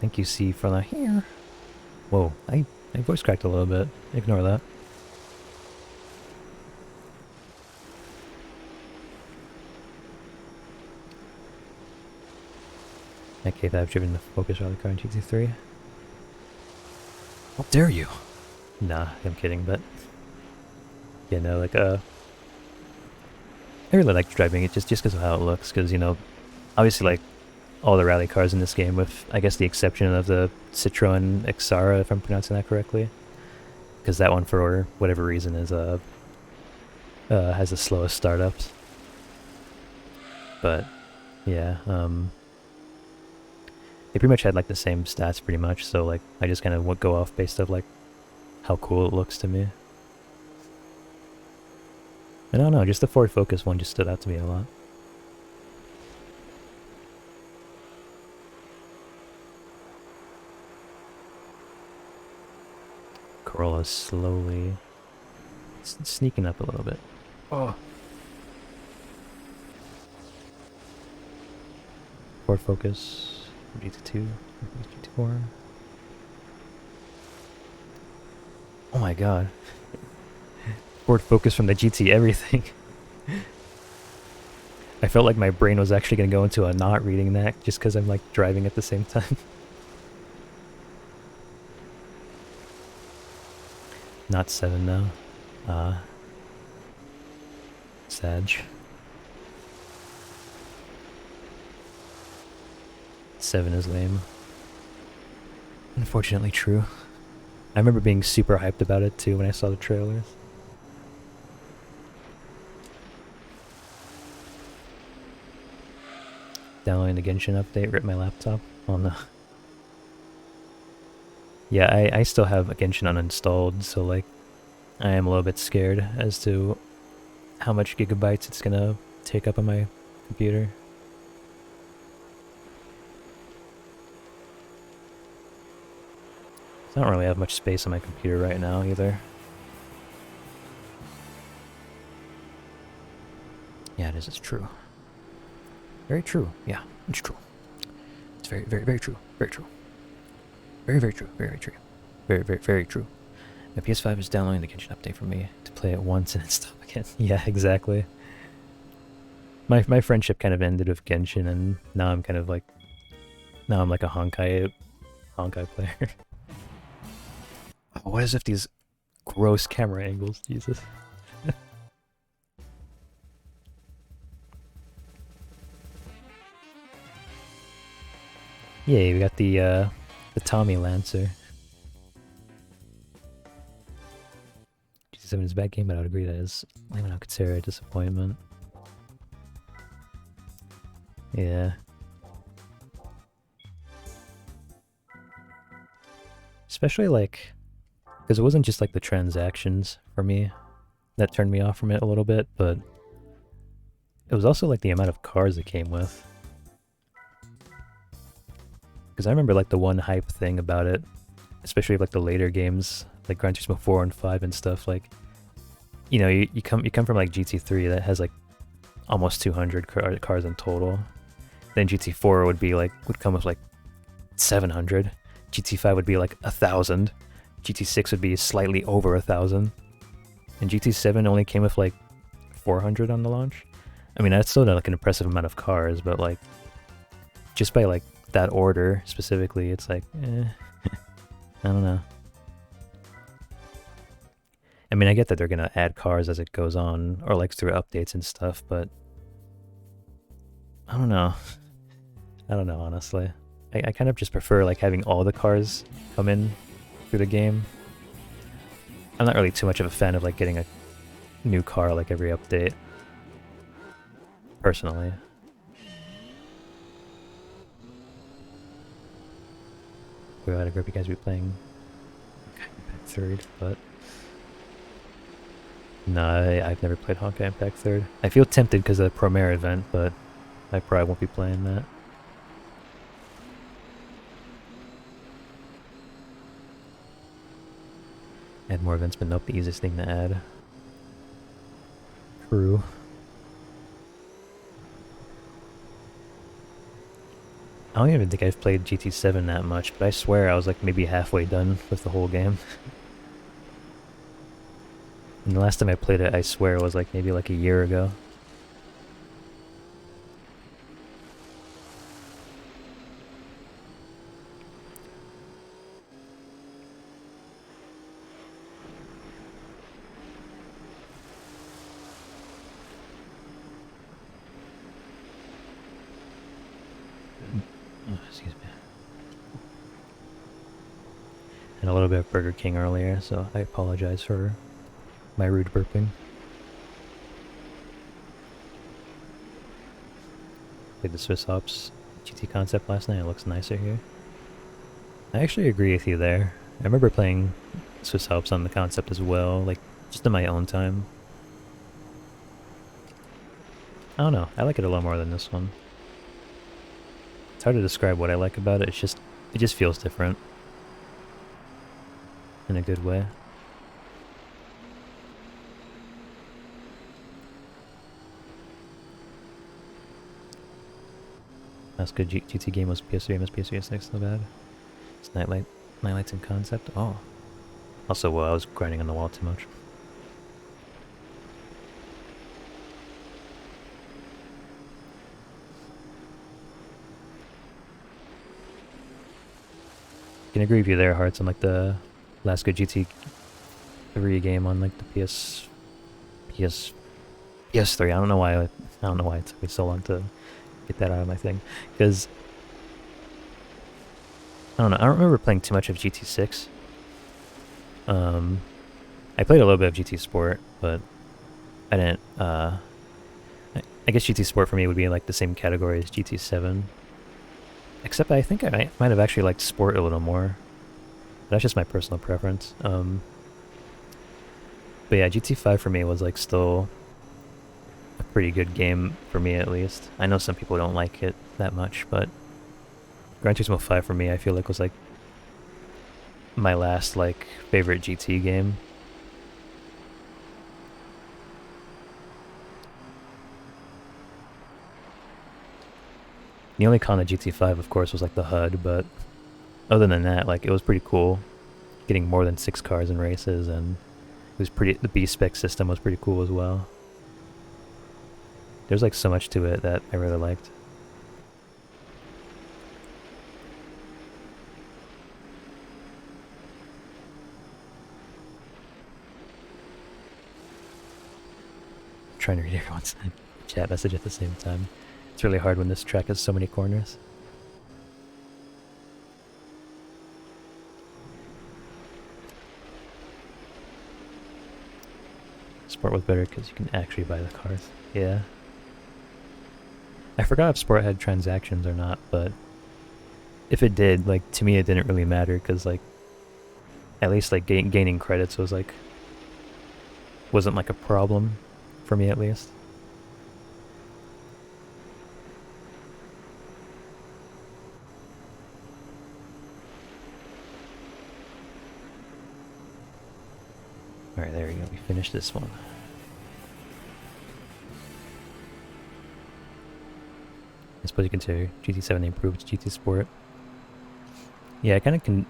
Thank you, C, for the here. Whoa, I voice cracked a little bit. Ignore that. I can't have driven the Focus rally car in GT3. How dare you? Nah, I'm kidding, but... Yeah, no, like, I really like driving it just because of how it looks, because, you know, obviously, like, all the rally cars in this game, with, I guess, the exception of the Citroen Xara, if I'm pronouncing that correctly. Because that one, for whatever reason, is, has the slowest startups. But, yeah, they pretty much had, like, the same stats, pretty much, so, like, I just kind of would go off based off, like, how cool it looks to me. I don't know, just the Ford Focus one just stood out to me a lot. Corolla's slowly sneaking up a little bit. Oh. Ford Focus, GT2, GT4. Oh my god. Ford Focus from the GT everything. I felt like my brain was actually going to go into a not reading that just because I'm like driving at the same time. Not 7 now. Sag. 7 is lame. Unfortunately true. I remember being super hyped about it too when I saw the trailers. Downloading the Genshin update, rip my laptop. Oh no. Yeah, I still have Genshin uninstalled, so like, I am a little bit scared as to how much gigabytes it's gonna take up on my computer. I don't really have much space on my computer right now either. Yeah, it is, it's true. Very true, yeah, it's true. It's very, very, very true, very true. Very, very true, very, very true. Very, very, very true. My PS5 is downloading the Genshin update for me to play it once and then stop again. Yeah, exactly. My friendship kind of ended with Genshin, and now I'm kind of like... Now I'm like a Honkai player. Oh, what is with these gross camera angles? Jesus. Yay, we got the Tommy Lancer. GT7 is a bad game, but I would agree that is, I would not consider it a disappointment. Yeah. Especially like, because it wasn't just like the transactions for me that turned me off from it a little bit, but it was also like the amount of cars it came with. Because I remember like the one hype thing about it, especially like the later games, like Gran Turismo 4 and 5 and stuff, like, you know, you come from like GT3 that has like almost 200 cars in total. Then GT4 would come with like 700. GT5 would be like 1,000. GT6 would be slightly over 1,000. And GT7 only came with like 400 on the launch. I mean, that's still not like an impressive amount of cars, but like just by like that order specifically, it's like, I don't know. I mean, I get that they're gonna add cars as it goes on, or like through updates and stuff, but I don't know. I don't know, honestly. I kind of just prefer like having all the cars come in through the game. I'm not really too much of a fan of like getting a new car like every update, personally. We had a group you guys be playing Impact 3rd, but no, I've never played Honkai Impact 3rd. I feel tempted because of the Promare event, but I probably won't be playing that. Add more events, but nope, the easiest thing to add. True. I don't even think I've played GT7 that much, but I swear I was like maybe halfway done with the whole game. And the last time I played it, I swear, was like maybe like a year ago. Oh, excuse me. And a little bit of Burger King earlier, so I apologize for my rude burping. Played the Swiss Ops GT concept last night. It looks nicer here. I actually agree with you there. I remember playing Swiss Ops on the concept as well, like just in my own time. I don't know. I like it a lot more than this one. It's hard to describe what I like about it. It just feels different. In a good way. That's good. GT game was PS3, MS PS3, S6, not bad. It's Nightlights in concept. Oh. Also, I was grinding on the wall too much. I can agree with you there, Hearts, on like the last good GT3 game on like the PS3. I don't know why it took me so long to get that out of my thing, because I don't know. I don't remember playing too much of GT6. I played a little bit of GT Sport, but I didn't. I guess GT Sport for me would be in like the same category as GT7. Except I think I might have actually liked Sport a little more. That's just my personal preference. But yeah, GT5 for me was like still a pretty good game for me, at least. I know some people don't like it that much, but Gran Turismo 5 for me I feel like was like my last like favorite GT game. The only con of GT5 of course was like the HUD, but other than that, like it was pretty cool getting more than 6 cars in races, and it was the B-spec system was pretty cool as well. There's like so much to it that I really liked. I'm trying to read everyone's chat message at the same time. It's really hard when this track has so many corners. Sport was better because you can actually buy the cars. Yeah. I forgot if Sport had transactions or not, but if it did, like, to me it didn't really matter, because, like, at least like gaining credits was like wasn't like a problem for me at least. Alright, there we go. We finished this one. I suppose you can say GT7 improved GT Sport. Yeah, I kind of can.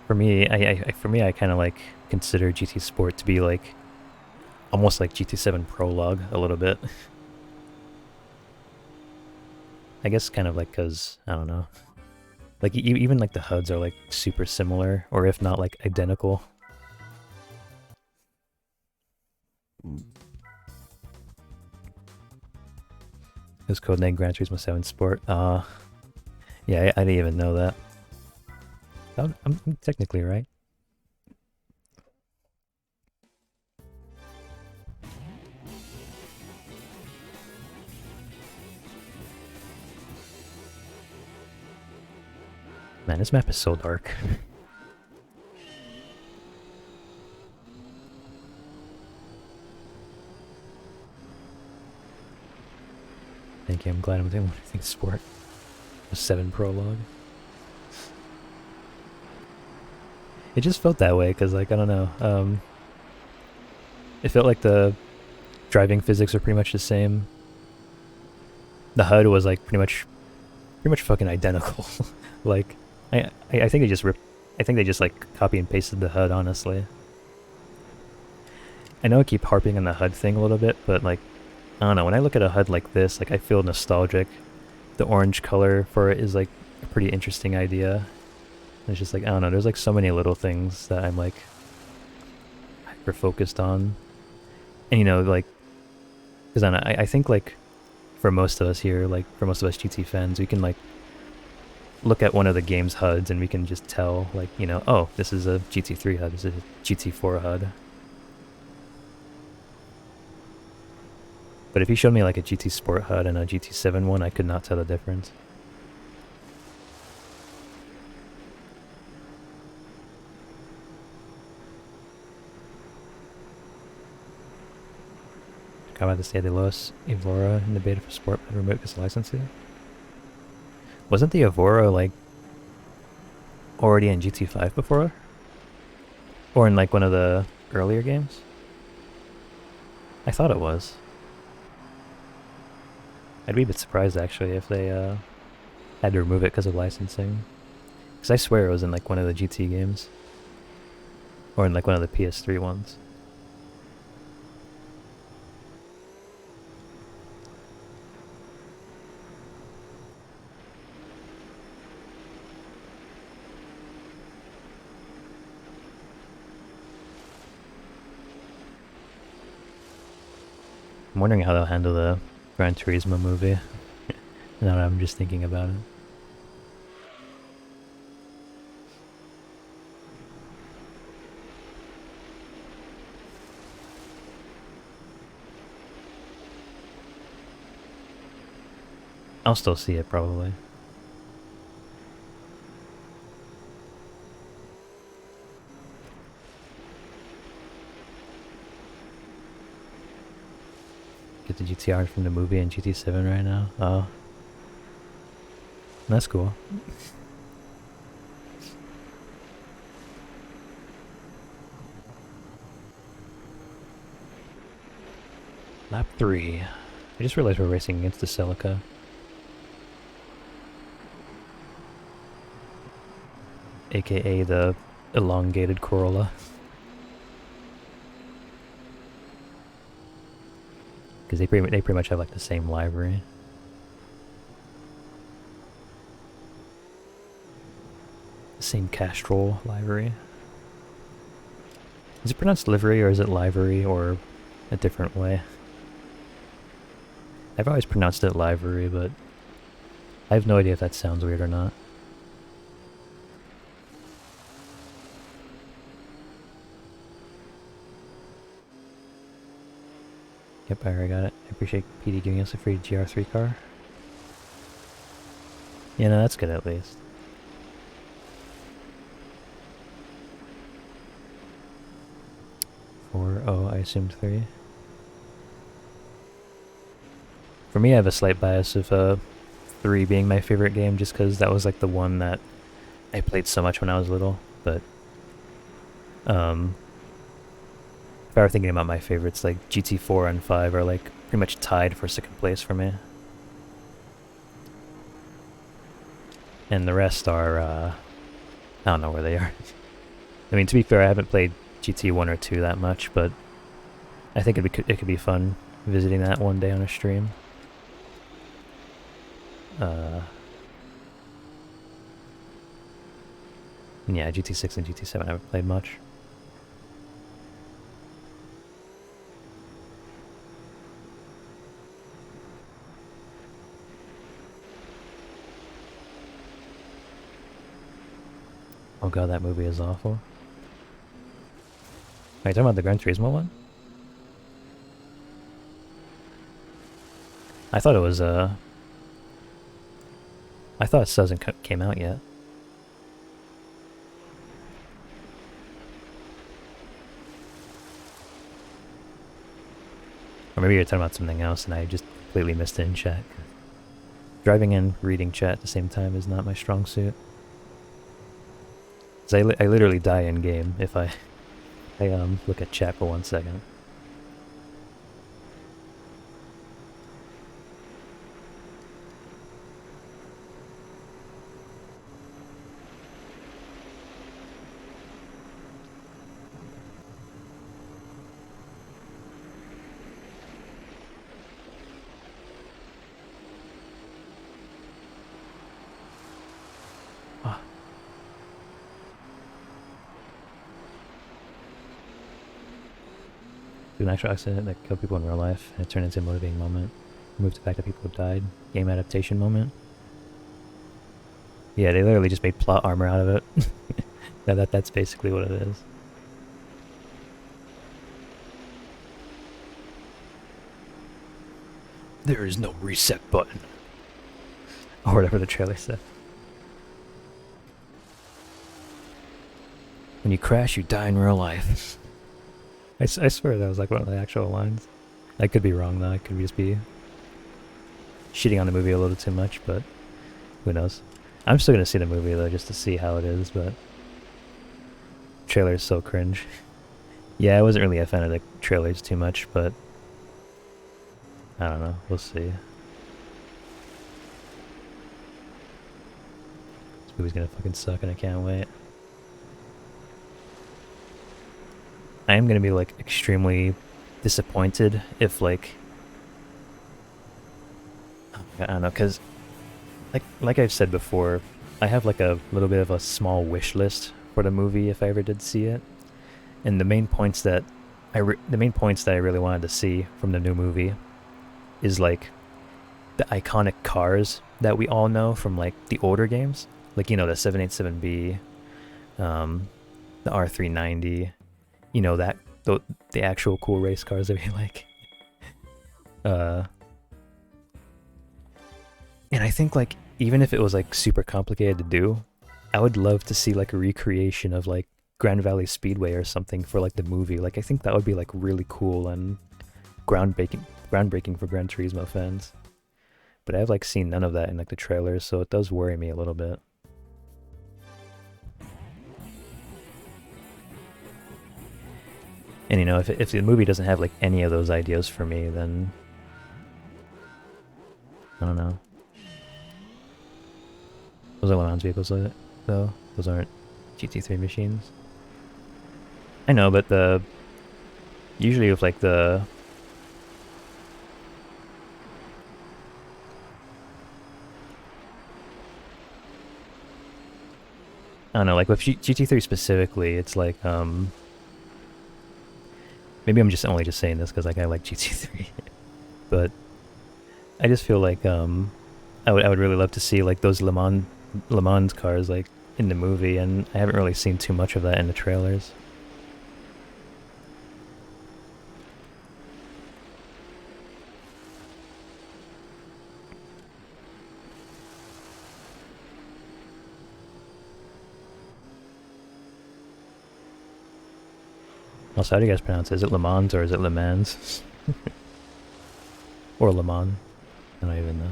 For me, I kind of like consider GT Sport to be like almost like GT7 Prologue a little bit. I guess kind of like because I don't know, like even like the HUDs are like super similar, or if not like identical. It was codenamed Gran Turismo 7 Sport. Yeah, I didn't even know that. I'm technically right. Man, this map is so dark. Thank you, I'm glad I'm doing what I think Sport. The 7 Prologue. It just felt that way, because like, I don't know, it felt like the driving physics are pretty much the same. The HUD was like pretty much fucking identical. Like, I think they just ripped, I think they just like copy and pasted the HUD, honestly. I know I keep harping on the HUD thing a little bit, but like, I don't know, when I look at a HUD like this, like I feel nostalgic. The orange color for it is like a pretty interesting idea. It's just like, I don't know, there's like so many little things that I'm like hyper focused on. And you know, like, because I think like for most of us here, like for most of us GT fans, we can like look at one of the game's HUDs and we can just tell, like, you know, oh, this is a GT3 HUD, this is a GT4 HUD. But if you showed me like a GT Sport HUD and a GT7 one, I could not tell the difference. Acaba de ser de los Evora in the beta for Sport but removed its licensing. Wasn't the Evora like already in GT5 before? Or in like one of the earlier games? I thought it was. I'd be a bit surprised actually if they had to remove it because of licensing. Because I swear it was in like one of the GT games. Or in like one of the PS3 ones. I'm wondering how they'll handle the Gran Turismo movie. Now that I'm just thinking about it. I'll still see it probably. Get the GTR from the movie and GT7 right now. Oh. That's cool. Lap 3. I just realized we're racing against the Celica. AKA the elongated Corolla. Because they pretty much have like the same livery. The same Castrol livery. Is it pronounced livery or is it livery or a different way? I've always pronounced it livery, but I have no idea if that sounds weird or not. Yep, I already got it. I appreciate PD giving us a free GR3 car. Yeah, no, that's good at least. I assumed 3. For me, I have a slight bias of 3 being my favorite game, just because that was like the one that I played so much when I was little. But if I were thinking about my favorites, like GT4 and 5 are like pretty much tied for second place for me. And the rest are, I don't know where they are. I mean, to be fair, I haven't played GT1 or 2 that much, but I think it could be fun visiting that one day on a stream. Yeah, GT6 and GT7 I haven't played much. Oh god, that movie is awful. Are you talking about the Gran Turismo one? I thought it was, I thought it hasn't came out yet. Or maybe you're talking about something else and I just completely missed it in chat. Driving and reading chat at the same time is not my strong suit. I literally die in game if I look at chat for 1 second. Through an actual accident that killed people in real life, and it turned into a motivating moment. Removed the fact that people have died. Game adaptation moment. Yeah, they literally just made plot armor out of it. That's basically what it is. There is no reset button. Or whatever the trailer said. When you crash, you die in real life. I swear that was like one of the actual lines. I could be wrong though, I could just be shitting on the movie a little too much, but who knows. I'm still gonna see the movie though, just to see how it is, but trailer is so cringe. Yeah, I wasn't really a fan of the trailers too much, but I don't know, we'll see. This movie's gonna fucking suck and I can't wait. I am gonna be like extremely disappointed if like I don't know, cause like I've said before, I have like a little bit of a small wish list for the movie if I ever did see it, and the main points that I really wanted to see from the new movie is like the iconic cars that we all know from like the older games, like you know the 787B, the R390. You know that the actual cool race cars that we like. And I think like even if it was like super complicated to do, I would love to see like a recreation of like Grand Valley Speedway or something for like the movie. Like I think that would be like really cool and groundbreaking for Gran Turismo fans. But I've like seen none of that in like the trailers, so it does worry me a little bit. And you know, if the movie doesn't have like any of those ideas for me, then I don't know. Those are Le Mans vehicles, though. Those aren't GT3 machines. I know, but usually with like the I don't know, like with GT3 specifically, it's like maybe I'm just saying this because like I like GT3, but I just feel like I would really love to see like those Le Mans cars like in the movie, and I haven't really seen too much of that in the trailers. Also, how do you guys pronounce it? Is it Le Mans or is it Le Mans? Or Le Mans? I don't even know.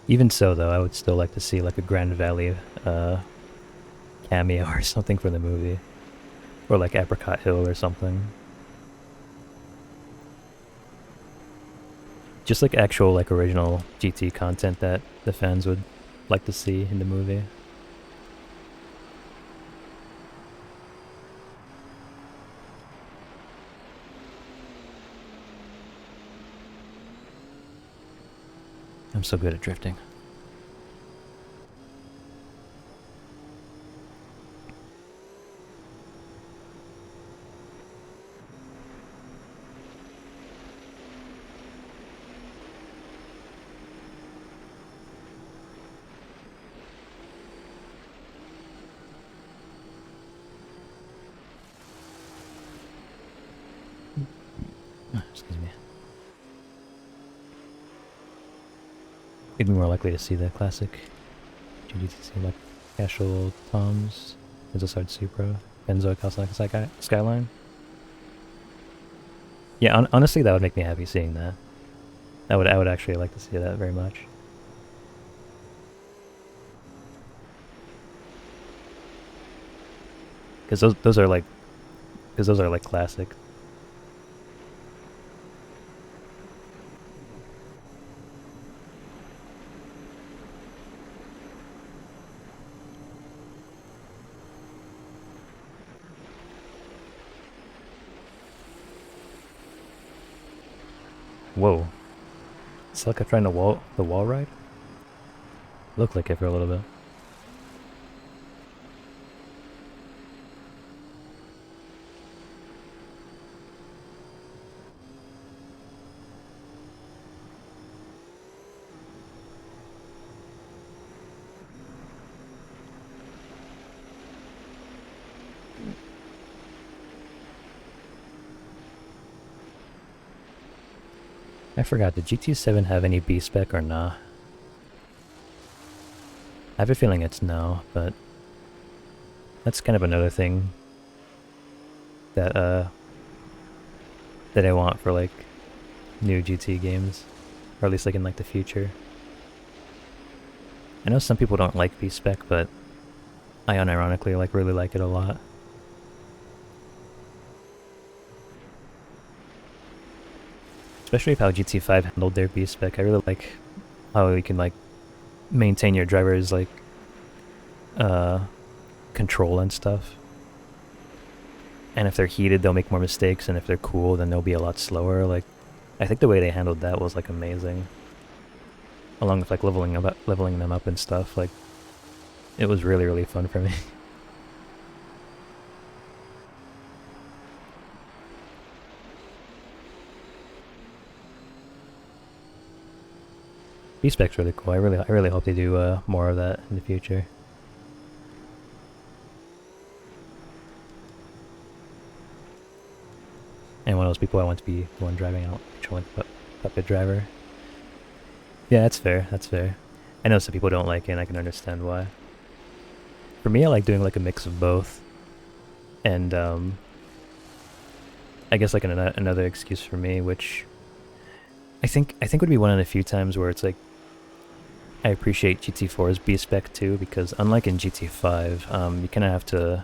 Even so, though, I would still like to see like a Grand Valley cameo or something for the movie. Or like Apricot Hill or something. Just like actual like original GT content that the fans would like to see in the movie. I'm so good at drifting. Excuse me. You'd be more likely to see the classic GTC like Casual Toms, Inzosard Supra, Benzo Kawasaki Skyline. Yeah, honestly, that would make me happy seeing that. I would actually like to see that very much. Because those are like classic. Whoa. It's like I'm trying to the wall ride? Looked like it for a little bit. I forgot, did GT7 have any B-Spec or nah? I have a feeling it's no, but that's kind of another thing that that I want for like new GT games, or at least like in like the future. I know some people don't like B-Spec, but I unironically like really like it a lot. Especially how GT5 handled their B-Spec. I really like how you can like maintain your driver's like control and stuff. And if they're heated, they'll make more mistakes, and if they're cool, then they'll be a lot slower. Like, I think the way they handled that was like amazing. Along with like leveling them up and stuff. Like, it was really, really fun for me. B-Spec's really cool. I really hope they do more of that in the future. And one of those people I want to be the one driving out, controlling puppet driver. Yeah, that's fair. That's fair. I know some people don't like it, and I can understand why. For me, I like doing like a mix of both, and I guess like another excuse for me, which I think would be one of the few times where it's like I appreciate GT4's B-Spec too, because unlike in GT5, you kind of have to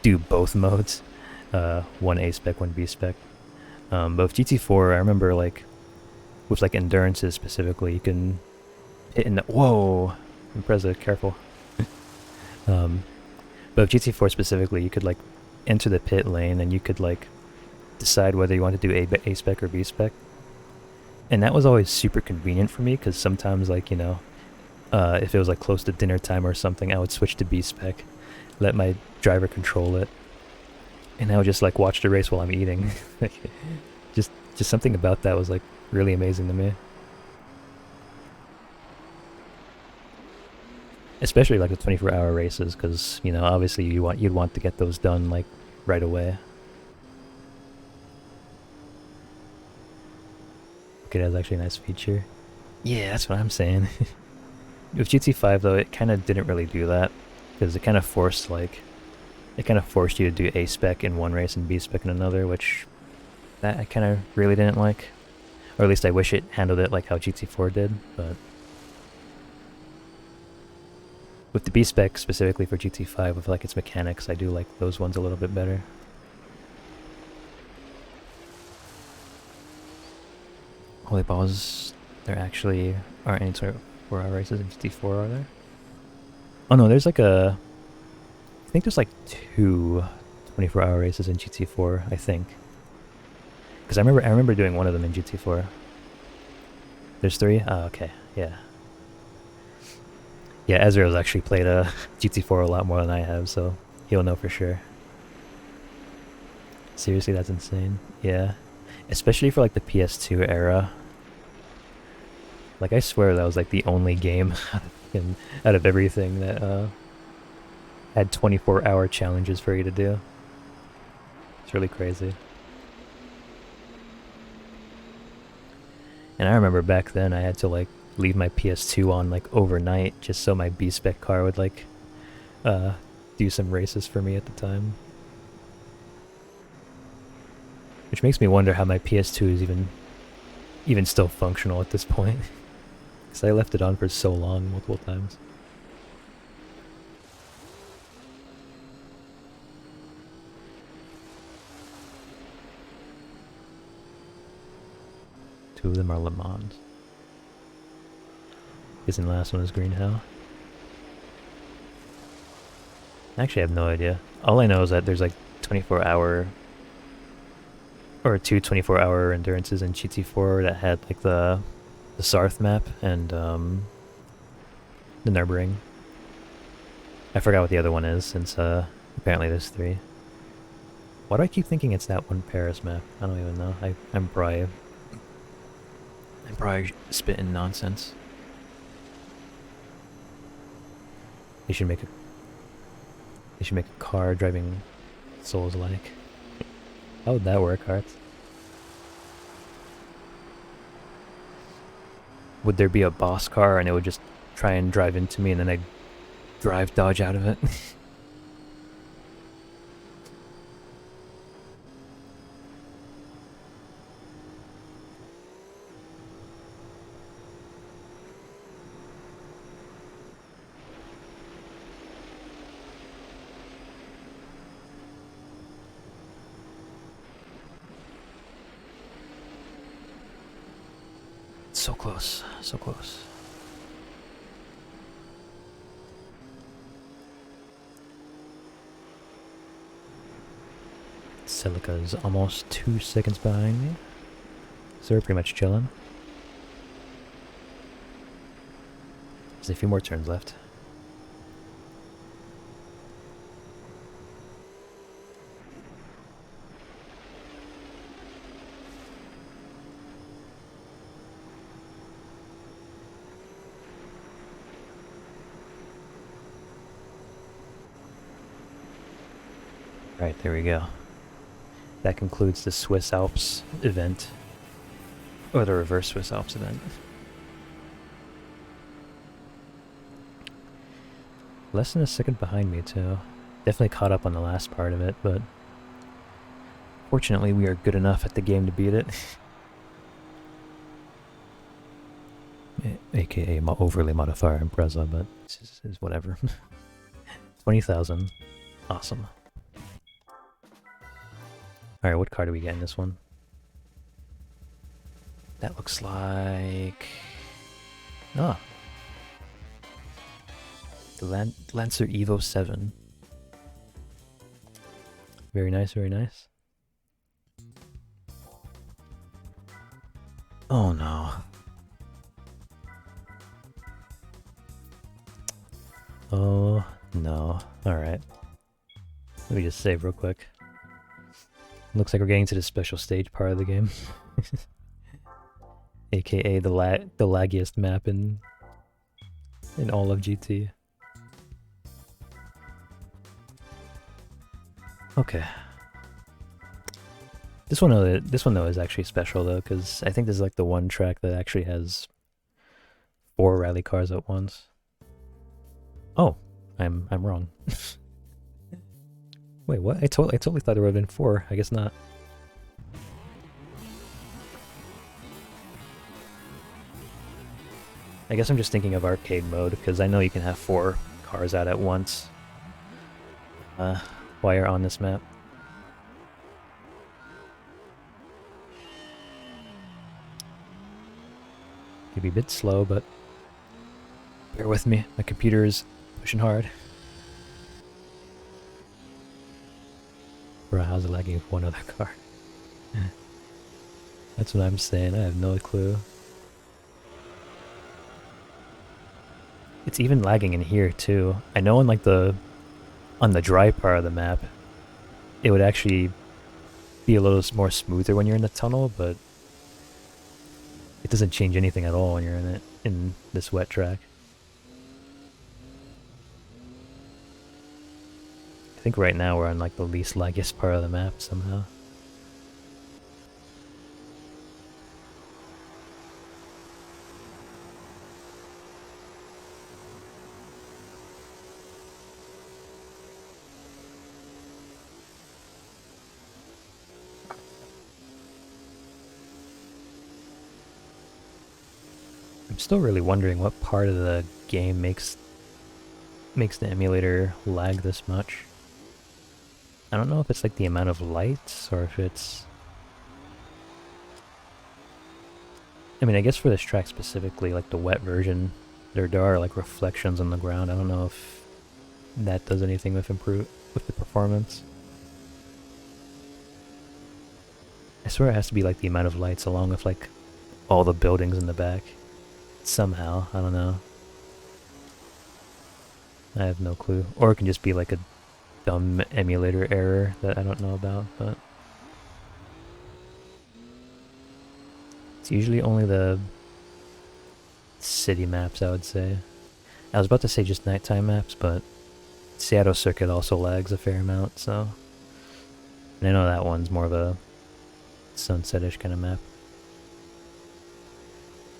do both modes, one A-Spec, one B-Spec. But with GT4, I remember like with like endurances specifically, you can hit in the whoa, Impreza, careful. But with GT4 specifically, you could like enter the pit lane and you could like decide whether you want to do A-Spec or B-Spec. And that was always super convenient for me, because sometimes, like, you know, if it was like close to dinner time or something, I would switch to B-Spec, let my driver control it, and I would just like watch the race while I'm eating. just something about that was like really amazing to me. Especially like the 24-hour races, because, you know, obviously you'd want to get those done like right away. Okay, that's actually a nice feature. Yeah, that's what I'm saying. With GT5 though, it kind of didn't really do that because it kind of forced you to do A spec in one race and B spec in another, which that I kind of really didn't like. Or at least I wish it handled it like how GT4 did, but with the B spec specifically for GT5 with like its mechanics, I do like those ones a little bit better. Holy balls, there actually aren't any 24-hour races in GT4, are there? Oh no, there's like I think there's like 2 24-hour races in GT4, I think. Because I remember doing one of them in GT4. There's 3? Oh, okay, yeah. Yeah, Ezreal's actually played GT4 a lot more than I have, so he'll know for sure. Seriously, that's insane. Yeah. Especially for like the PS2 era. Like I swear that was like the only game out of everything that had 24-hour challenges for you to do. It's really crazy. And I remember back then I had to like leave my PS2 on like overnight just so my B-spec car would like do some races for me at the time. Which makes me wonder how my PS2 is even still functional at this point. Because I left it on for so long multiple times. Two of them are Le Mans. Guessing the last one is Green Hell. Actually, I have no idea. All I know is that there's like 24-hour or 2 24-hour endurances in GT4 that had like the Sarth map and the Nürburgring. I forgot what the other one is since apparently there's 3. Why do I keep thinking it's that one Paris map? I don't even know. I'm probably spitting nonsense. They should make a car driving Souls-like. How would that work, Hearts? Would there be a boss car and it would just try and drive into me and then I'd dodge out of it? So close, so close. Celica's almost 2 seconds behind me. So we're pretty much chilling. There's a few more turns left. Right, there we go. That concludes the Swiss Alps event. Or the reverse Swiss Alps event. Less than a second behind me, too. Definitely caught up on the last part of it, but fortunately we are good enough at the game to beat it. AKA overly modifier Impreza, but this is whatever. 20,000. Awesome. Alright, what car do we get in this one? That looks like... Ah. The Lancer Evo 7. Very nice, very nice. Oh no. Oh no. Alright. Let me just save real quick. Looks like we're getting to the special stage part of the game. AKA the laggiest map in all of GT. Okay. This one though is actually special though, because I think this is like the one track that actually has 4 rally cars at once. Oh, I'm wrong. Wait, what? I totally thought there would have been 4. I guess not. I guess I'm just thinking of arcade mode, because I know you can have 4 cars out at once while you're on this map. Could be a bit slow, but bear with me. My computer is pushing hard. Bro, how's it lagging with one other car? That's what I'm saying. I have no clue. It's even lagging in here too. I know on like on the dry part of the map, it would actually be a little more smoother when you're in the tunnel, but it doesn't change anything at all when you're in this wet track. I think right now we're on like the least laggiest part of the map somehow. I'm still really wondering what part of the game makes the emulator lag this much. I don't know if it's like the amount of lights or if it's... I mean, I guess for this track specifically, like the wet version, there are like reflections on the ground. I don't know if that does anything with the performance. I swear it has to be like the amount of lights along with like all the buildings in the back. Somehow, I don't know. I have no clue. Or it can just be like a dumb emulator error that I don't know about, but... It's usually only the city maps, I would say. I was about to say just nighttime maps, but Seattle Circuit also lags a fair amount, so... And I know that one's more of a sunset-ish kind of map.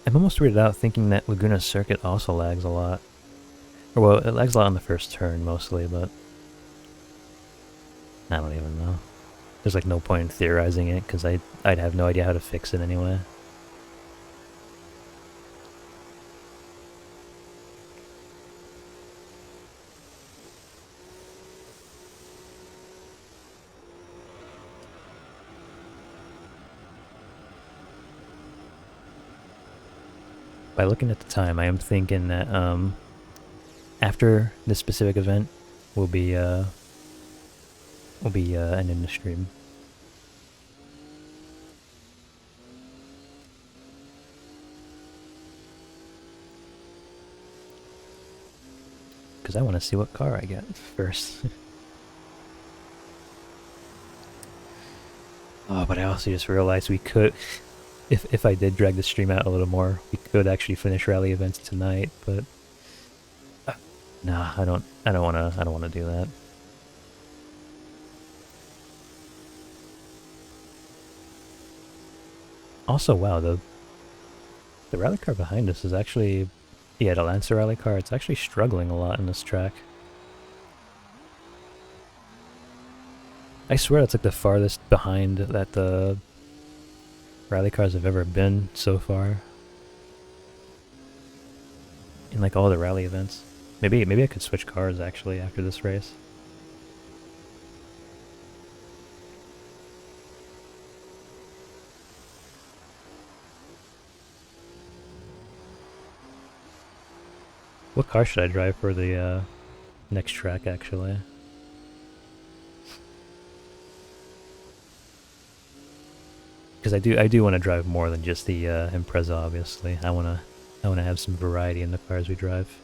I'm almost weirded out thinking that Laguna Circuit also lags a lot. Or well, it lags a lot on the first turn mostly, but... I don't even know. There's like no point in theorizing it, because I'd have no idea how to fix it anyway. By looking at the time, I am thinking that after this specific event, we'll be ending the stream. Because I want to see what car I get first. Oh, but I also just realized we could... If I did drag the stream out a little more, we could actually finish rally events tonight, but nah, I don't wanna do that. Also, wow, the rally car behind us is actually, yeah, the Lancer rally car, it's actually struggling a lot in this track. I swear that's like the farthest behind that the rally cars have ever been so far. In like all the rally events. Maybe I could switch cars actually after this race. What car should I drive for the next track actually? Because I do want to drive more than just the Impreza, obviously. I wanna have some variety in the cars we drive.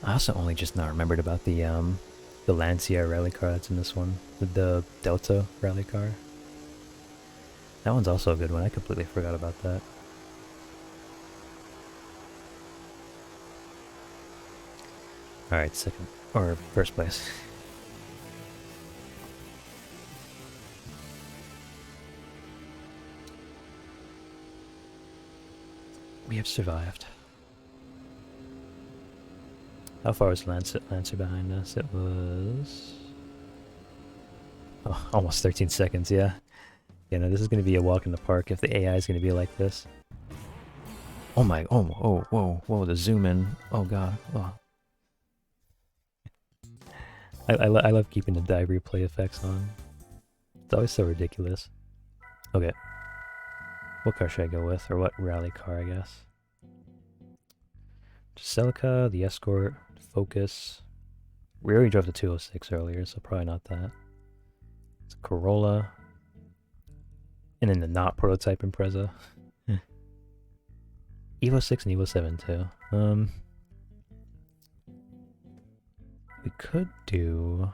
I also only just now remembered about the Lancia rally car that's in this one, the Delta rally car. That one's also a good one. I completely forgot about that. All right, second or first place. have survived. How far was Lancer behind us? It was... oh, almost 13 seconds, yeah. Yeah, no, this is going to be a walk in the park if the AI is going to be like this. Oh my, whoa, the zoom in. Oh god, oh. I love keeping the dive replay effects on. It's always so ridiculous. Okay. What car should I go with? Or what rally car, I guess? Celica, the Escort, Focus. We already drove the 206 earlier, so probably not that. It's a Corolla. And then the not prototype Impreza. Evo 6 and Evo 7 too. We could do...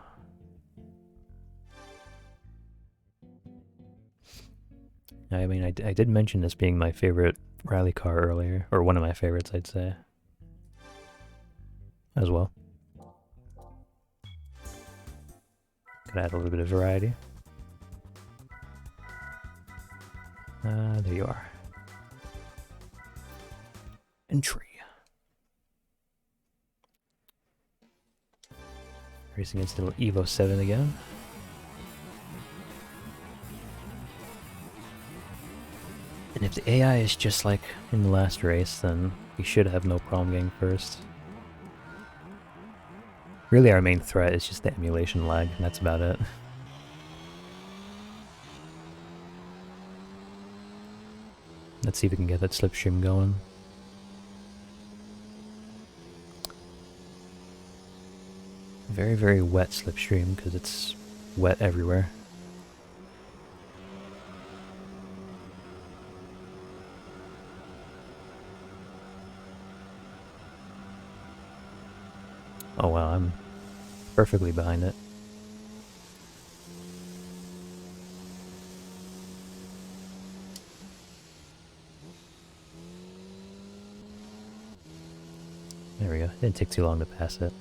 I mean, I did mention this being my favorite rally car earlier, or one of my favorites, I'd say. As well. Could add a little bit of variety. There you are. Entry. Racing against little Evo 7 again. And if the AI is just like in the last race, then we should have no problem getting first. Really our main threat is just the emulation lag, and that's about it. Let's see if we can get that slipstream going. Very, very wet slipstream, because it's wet everywhere. Oh wow, I'm perfectly behind it. There we go. Didn't take too long to pass it.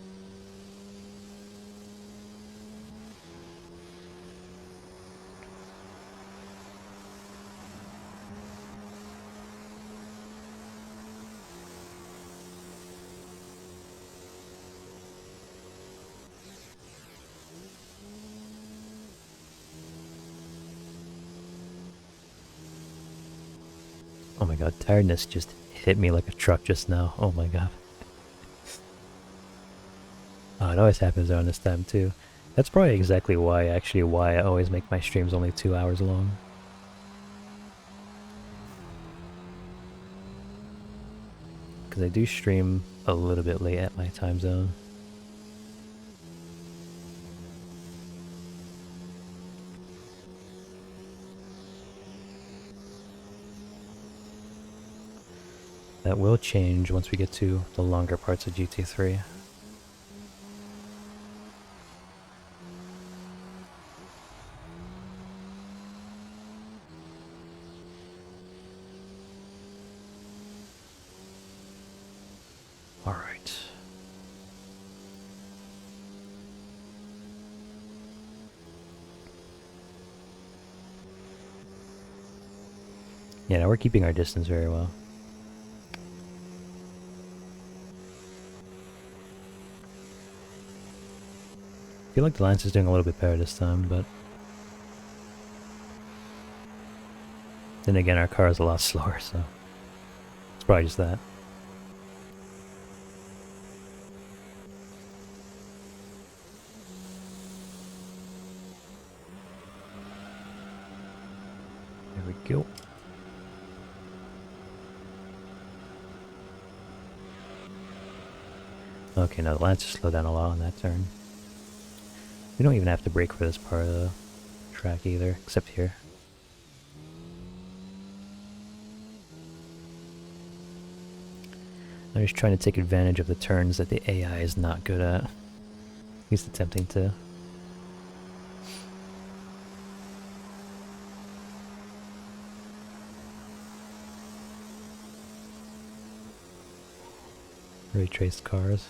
Oh my god, tiredness just hit me like a truck just now. Oh my god. Oh, it always happens around this time too. That's probably exactly why I always make my streams only 2 hours long. Because I do stream a little bit late at my time zone. That will change once we get to the longer parts of GT3. Alright. Yeah, now we're keeping our distance very well. I feel like the Lance is doing a little bit better this time, but then again our car is a lot slower, so it's probably just that. There we go. Okay, now the Lance just slowed down a lot on that turn. We don't even have to brake for this part of the track either, except here. I'm just trying to take advantage of the turns that the AI is not good at. At least attempting to. Ray traced cars.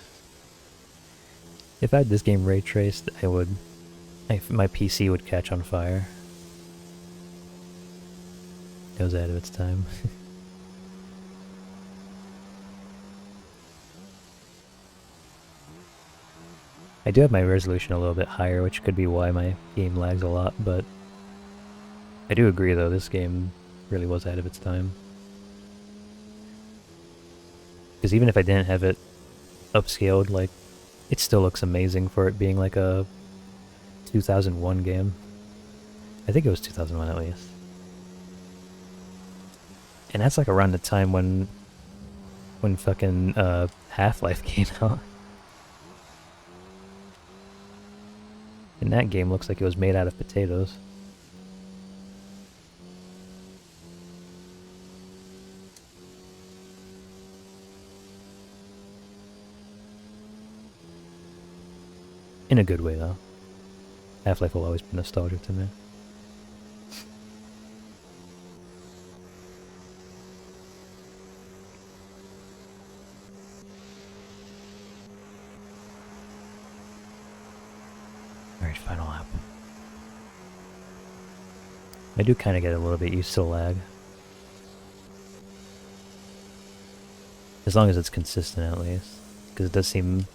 If I had this game ray traced, my PC would catch on fire. It was ahead of its time. I do have my resolution a little bit higher, which could be why my game lags a lot, but I do agree though, this game really was ahead of its time. Because even if I didn't have it upscaled, like, it still looks amazing for it being like a 2001 game. I think it was 2001 at least. And that's like around the time when fucking Half-Life came out. And that game looks like it was made out of potatoes. In a good way, though. Half-Life will always be nostalgic to me. Alright, final lap. I do kind of get a little bit used to lag. As long as it's consistent, at least. Because it does seem...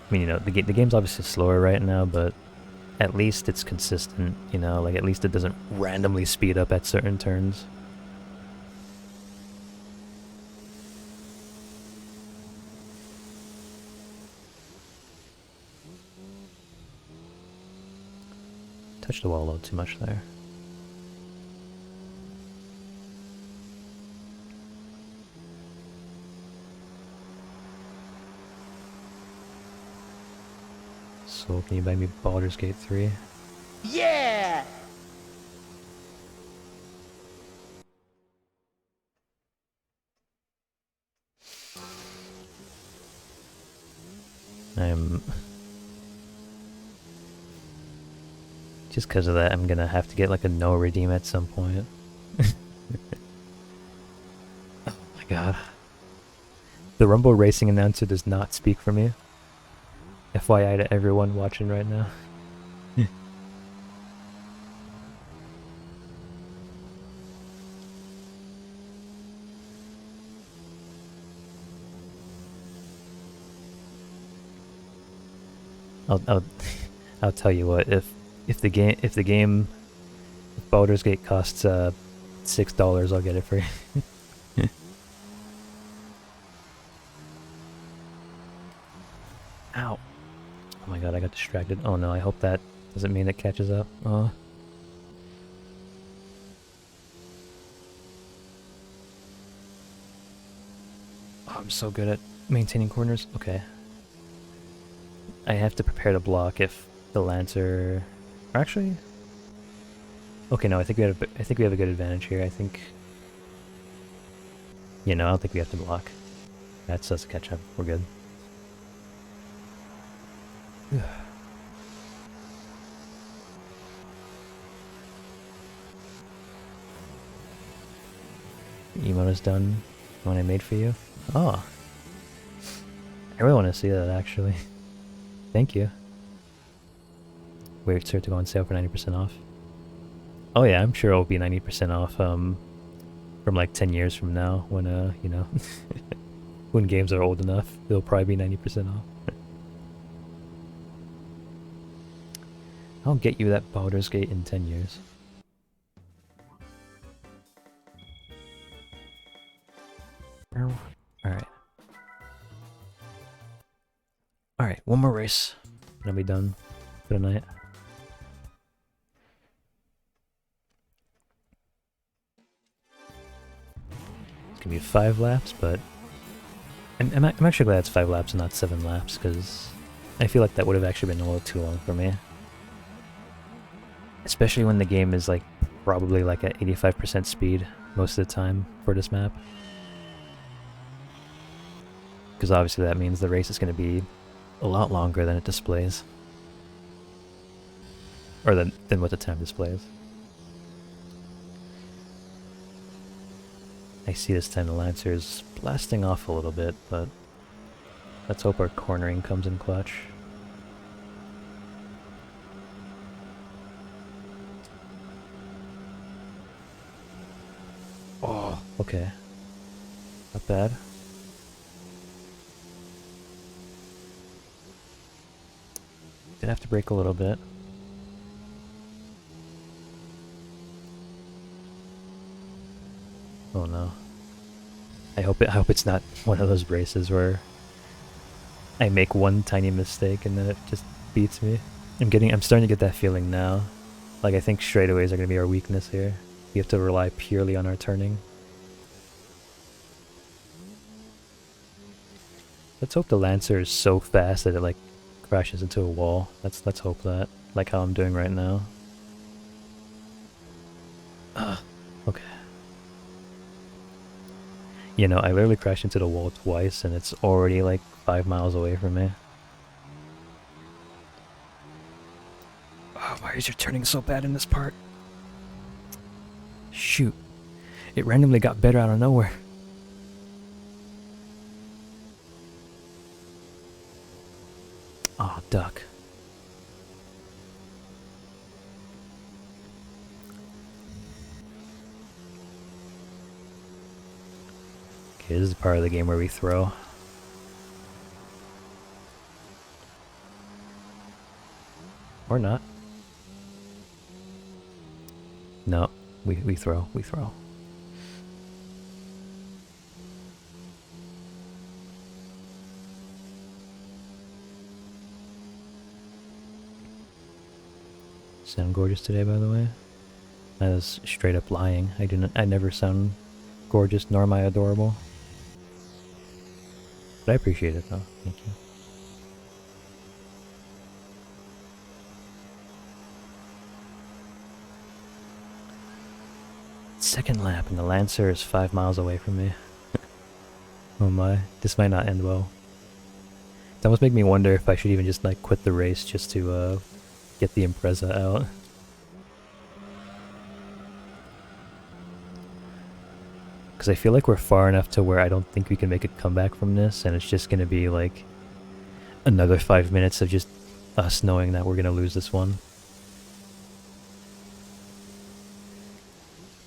I mean, you know, the game's obviously slower right now, but at least it's consistent, you know? Like, at least it doesn't randomly speed up at certain turns. Touched the wall a little too much there. So, can you buy me Baldur's Gate 3? Yeah! I'm... Just because of that, I'm gonna have to get like a no redeem at some point. Oh my god. The Rumble Racing announcer does not speak for me. FYI to everyone watching right now. I'll I'll tell you what, if Baldur's Gate costs $6, I'll get it for you. Ow. Oh my god, I got distracted. Oh no, I hope that doesn't mean it catches up. Oh, I'm so good at maintaining corners. Okay. I have to prepare to block if the Lancer... Or actually... Okay, no, I think we have a good advantage here. I think... You know, I don't think we have to block. That's us catch up. We're good. Emote is done. One I made for you. Oh. I really want to see that, actually. Thank you. Wait for it to go on sale for 90% off. Oh yeah, I'm sure it'll be 90% off from like 10 years from now when, you know, when games are old enough, they'll probably be 90% off. I'll get you that Baldur's Gate in 10 years. Alright. Alright, one more race. And I'll be done for the night. It's gonna be 5 laps, but... I'm actually glad it's 5 laps and not 7 laps, because I feel like that would have actually been a little too long for me. Especially when the game is like probably like at 85% speed most of the time for this map. Because obviously that means the race is going to be a lot longer than it displays. Or than what the time displays. I see this time the Lancer is blasting off a little bit, but let's hope our cornering comes in clutch. Oh, okay. Not bad. Gonna have to brake a little bit. Oh no. I hope it's not one of those races where I make one tiny mistake and then it just beats me. I'm starting to get that feeling now. Like, I think straightaways are gonna be our weakness here. We have to rely purely on our turning. Let's hope the Lancer is so fast that it like crashes into a wall. Let's hope that. Like how I'm doing right now. Okay. You know, I literally crashed into the wall twice and it's already like 5 miles away from me. Oh, why is your turning so bad in this part? Shoot. It randomly got better out of nowhere. Oh, duck. Okay, this is part of the game where we throw. Or not. No, we throw. Sound gorgeous today, by the way? I was straight up lying. I never sound gorgeous, nor am I adorable. But I appreciate it though, thank you. Second lap and the Lancer is 5 miles away from me. Oh my, this might not end well. It almost makes me wonder if I should even just like quit the race just to get the Impreza out. Because I feel like we're far enough to where I don't think we can make a comeback from this, and it's just going to be like another 5 minutes of just us knowing that we're going to lose this one.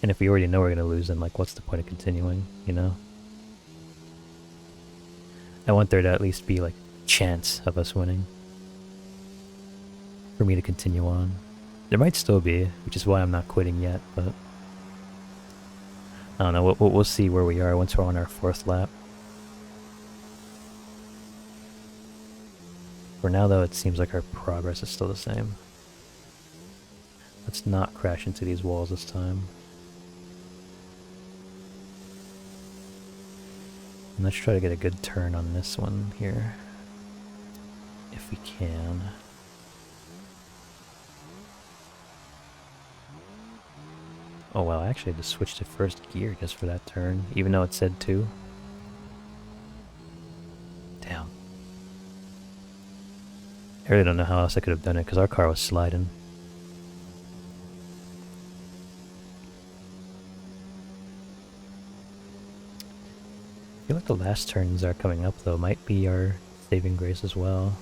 And if we already know we're going to lose, then like what's the point of continuing, you know? I want there to at least be like chance of us winning. For me to continue on. There might still be, which is why I'm not quitting yet, but I don't know, we'll see where we are once we're on our 4th lap. For now though, it seems like our progress is still the same. Let's not crash into these walls this time. And let's try to get a good turn on this one here. If we can. Oh wow, I actually had to switch to first gear just for that turn, even though it said 2. Damn. I really don't know how else I could have done it, because our car was sliding. I feel like the last turns are coming up though might be our saving grace as well.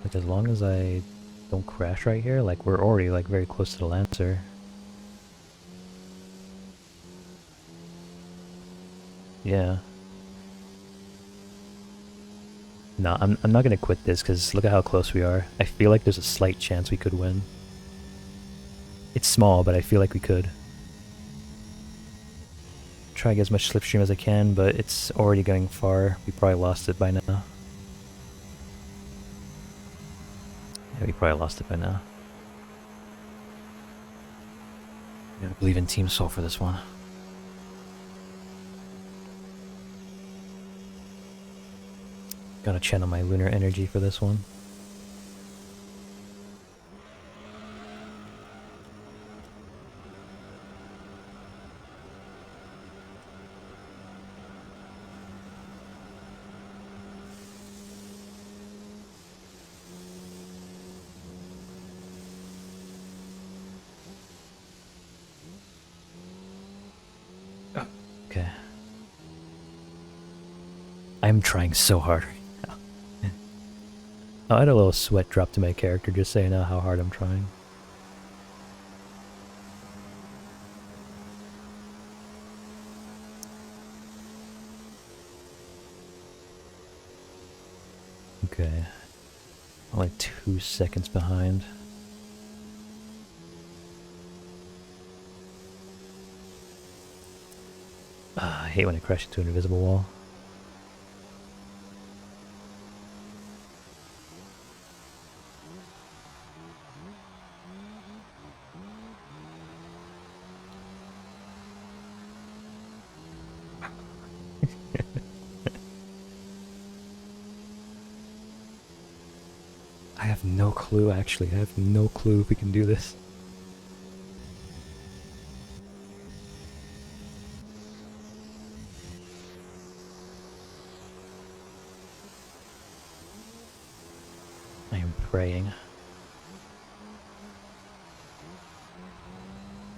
Like, as long as I don't crash right here, like, we're already, like, very close to the Lancer. Yeah. No, I'm not gonna quit this, because look at how close we are. I feel like there's a slight chance we could win. It's small, but I feel like we could. Try to get as much slipstream as I can, but it's already going far. We probably lost it by now. Yeah, we probably lost it by now. I gotta believe in Team Soul for this one. Gotta channel my lunar energy for this one. Okay. I'm trying so hard right now. Oh, I had a little sweat drop to my character just saying how hard I'm trying. Okay. I'm like 2 seconds behind. I hate when I crash into an invisible wall. I have no clue, actually. I have no clue if we can do this. I am praying.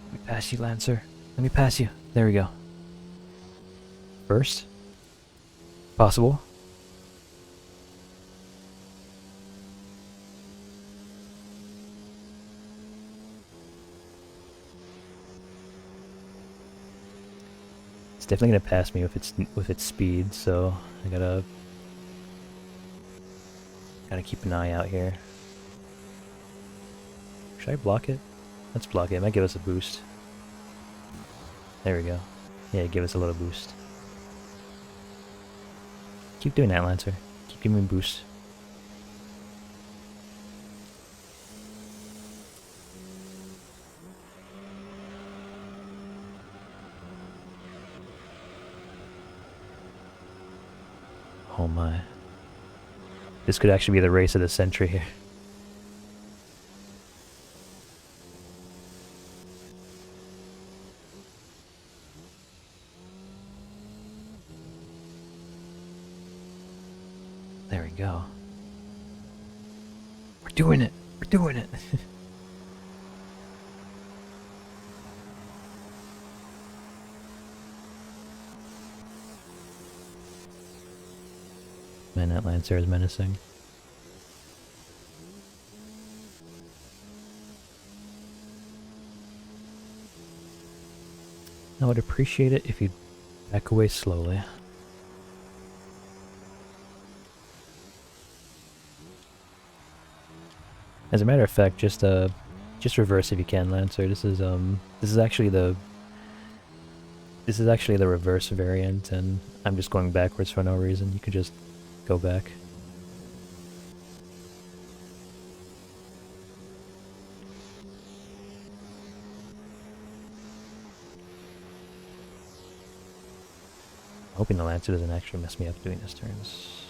Let me pass you, Lancer. Let me pass you. There we go. First? Possible? It's definitely gonna pass me with its speed, so I gotta keep an eye out here. Should I block it? Let's block it. It might give us a boost. There we go. Yeah, give us a little boost. Keep doing that, Lancer. Keep giving me a boost. Oh my. This could actually be the race of the century here. There we go. We're doing it! We're doing it! Man, that Lancer is menacing. I would appreciate it if you'd back away slowly. As a matter of fact, just reverse if you can, Lancer. This is actually the reverse variant, and I'm just going backwards for no reason. You can just go back. Hoping the Lancer doesn't actually mess me up doing this turns.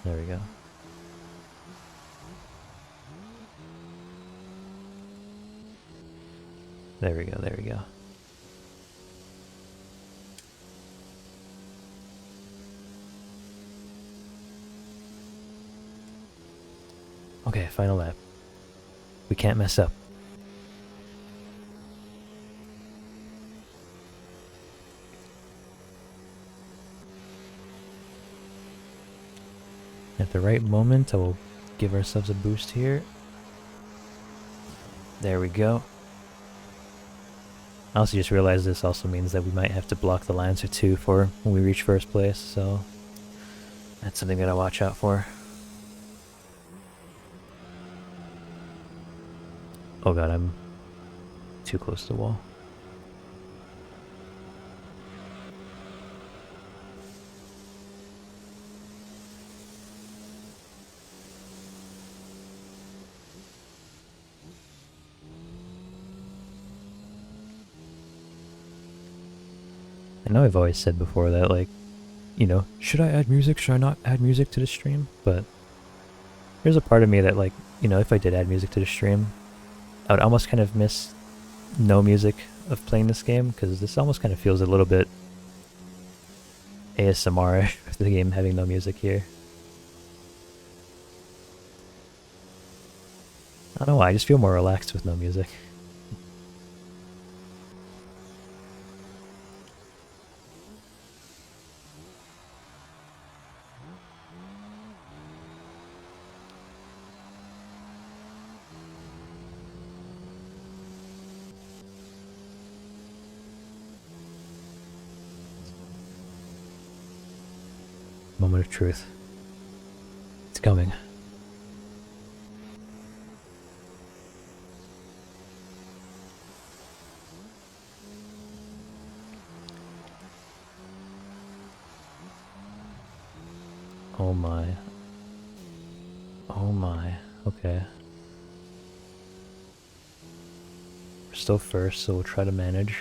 There we go. There we go, there we go. Okay, final lap. We can't mess up. At the right moment, I will give ourselves a boost here. There we go. I also just realized this also means that we might have to block the Lancer too for when we reach first place, so that's something that I watch out for. Oh god, I'm too close to the wall. I know I've always said before that, like, you know, should I add music? Should I not add music to the stream? But there's a part of me that, like, you know, if I did add music to the stream, I would almost kind of miss no music of playing this game, because this almost kind of feels a little bit ASMR with the game having no music here. I don't know why, I just feel more relaxed with no music. Moment of truth. It's coming. Oh my. Oh my. Okay. We're still first, so we'll try to manage.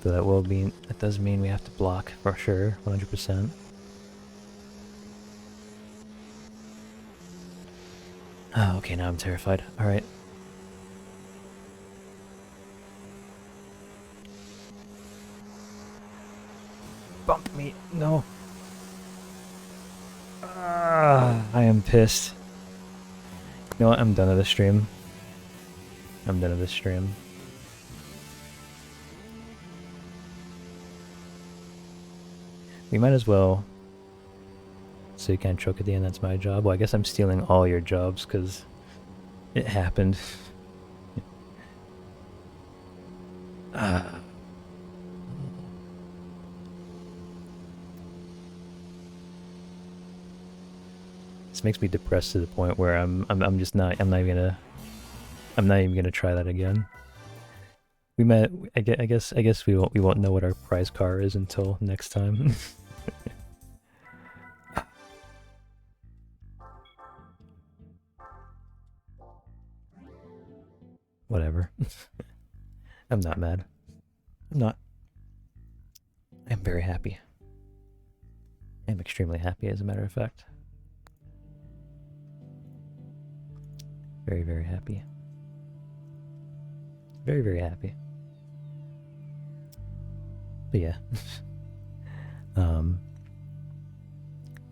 Though that does mean we have to block for sure, 100%. Oh, okay, now I'm terrified. Alright. Bump me. No. I am pissed. You know what? I'm done with this stream. I'm done with this stream. We might as well... So you can't choke at the end, that's my job. Well, I guess I'm stealing all your jobs, because it happened. This makes me depressed to the point where I'm not even gonna try that again. We met. I guess we won't know what our prize car is until next time. Whatever. I'm not mad. I'm not. I'm very happy. I'm extremely happy, as a matter of fact. Very, very happy. Very, very happy. But yeah.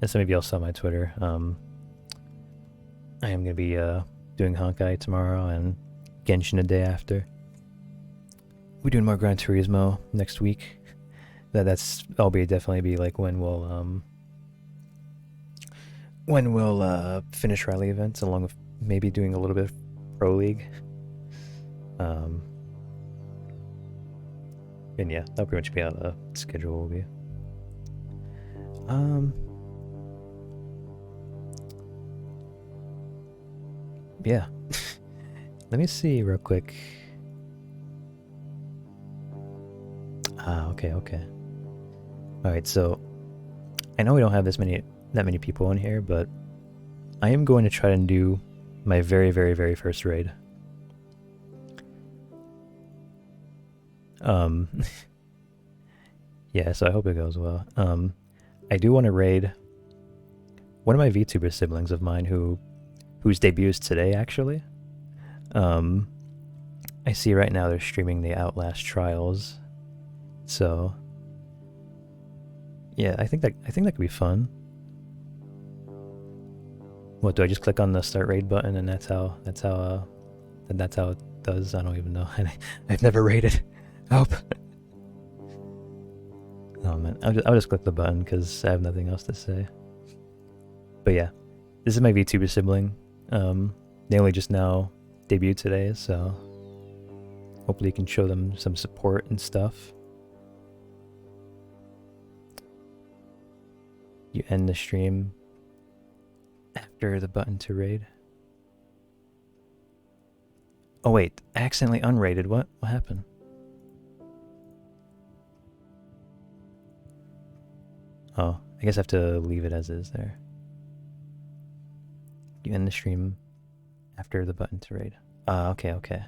As some of y'all saw my Twitter, I am gonna be doing Honkai tomorrow and Genshin the day after. We're doing more Gran Turismo next week. That'll definitely be like when we'll finish rally events, along with maybe doing a little bit of Pro League. And yeah, that'll pretty much be how the schedule will be. Yeah. Let me see real quick. Okay. Alright, so I know we don't have that many people in here, but I am going to try and do my very, very, very first raid. Yeah, so I hope it goes well. I do want to raid one of my VTuber siblings of mine whose debuts today, actually. I see right now they're streaming the Outlast Trials. So yeah, I think that could be fun. What, do I just click on the start raid button and that's how it does? I don't even know. I've never raided. Help. Oh man, I'll just click the button because I have nothing else to say. But yeah, this is my VTuber sibling. They only just now debuted today, so hopefully you can show them some support and stuff. You end the stream after the button to raid. Oh wait, accidentally unrated. What happened? Oh, I guess I have to leave it as is there. You end the stream after the button to raid. Okay.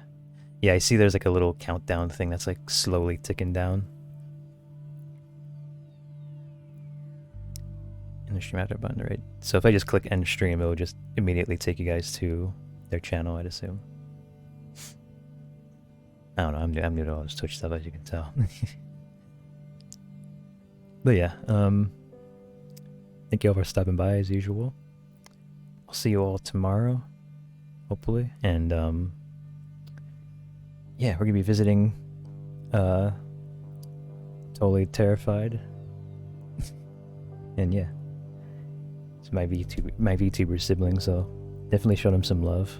Yeah, I see there's like a little countdown thing that's like slowly ticking down. End the stream after button to raid. So if I just click end stream, it will just immediately take you guys to their channel, I'd assume. I don't know, I'm new to all this Twitch stuff, as you can tell. But yeah, thank you all for stopping by as usual. I'll see you all tomorrow, hopefully. And yeah, we're gonna be visiting Totally Terrified. And yeah, it's my VTuber sibling, so definitely show them some love.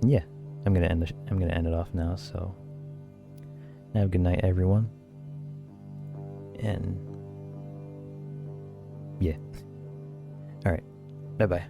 And yeah, I'm gonna end it off now, so have a good night, everyone. And yeah. All right. Bye bye.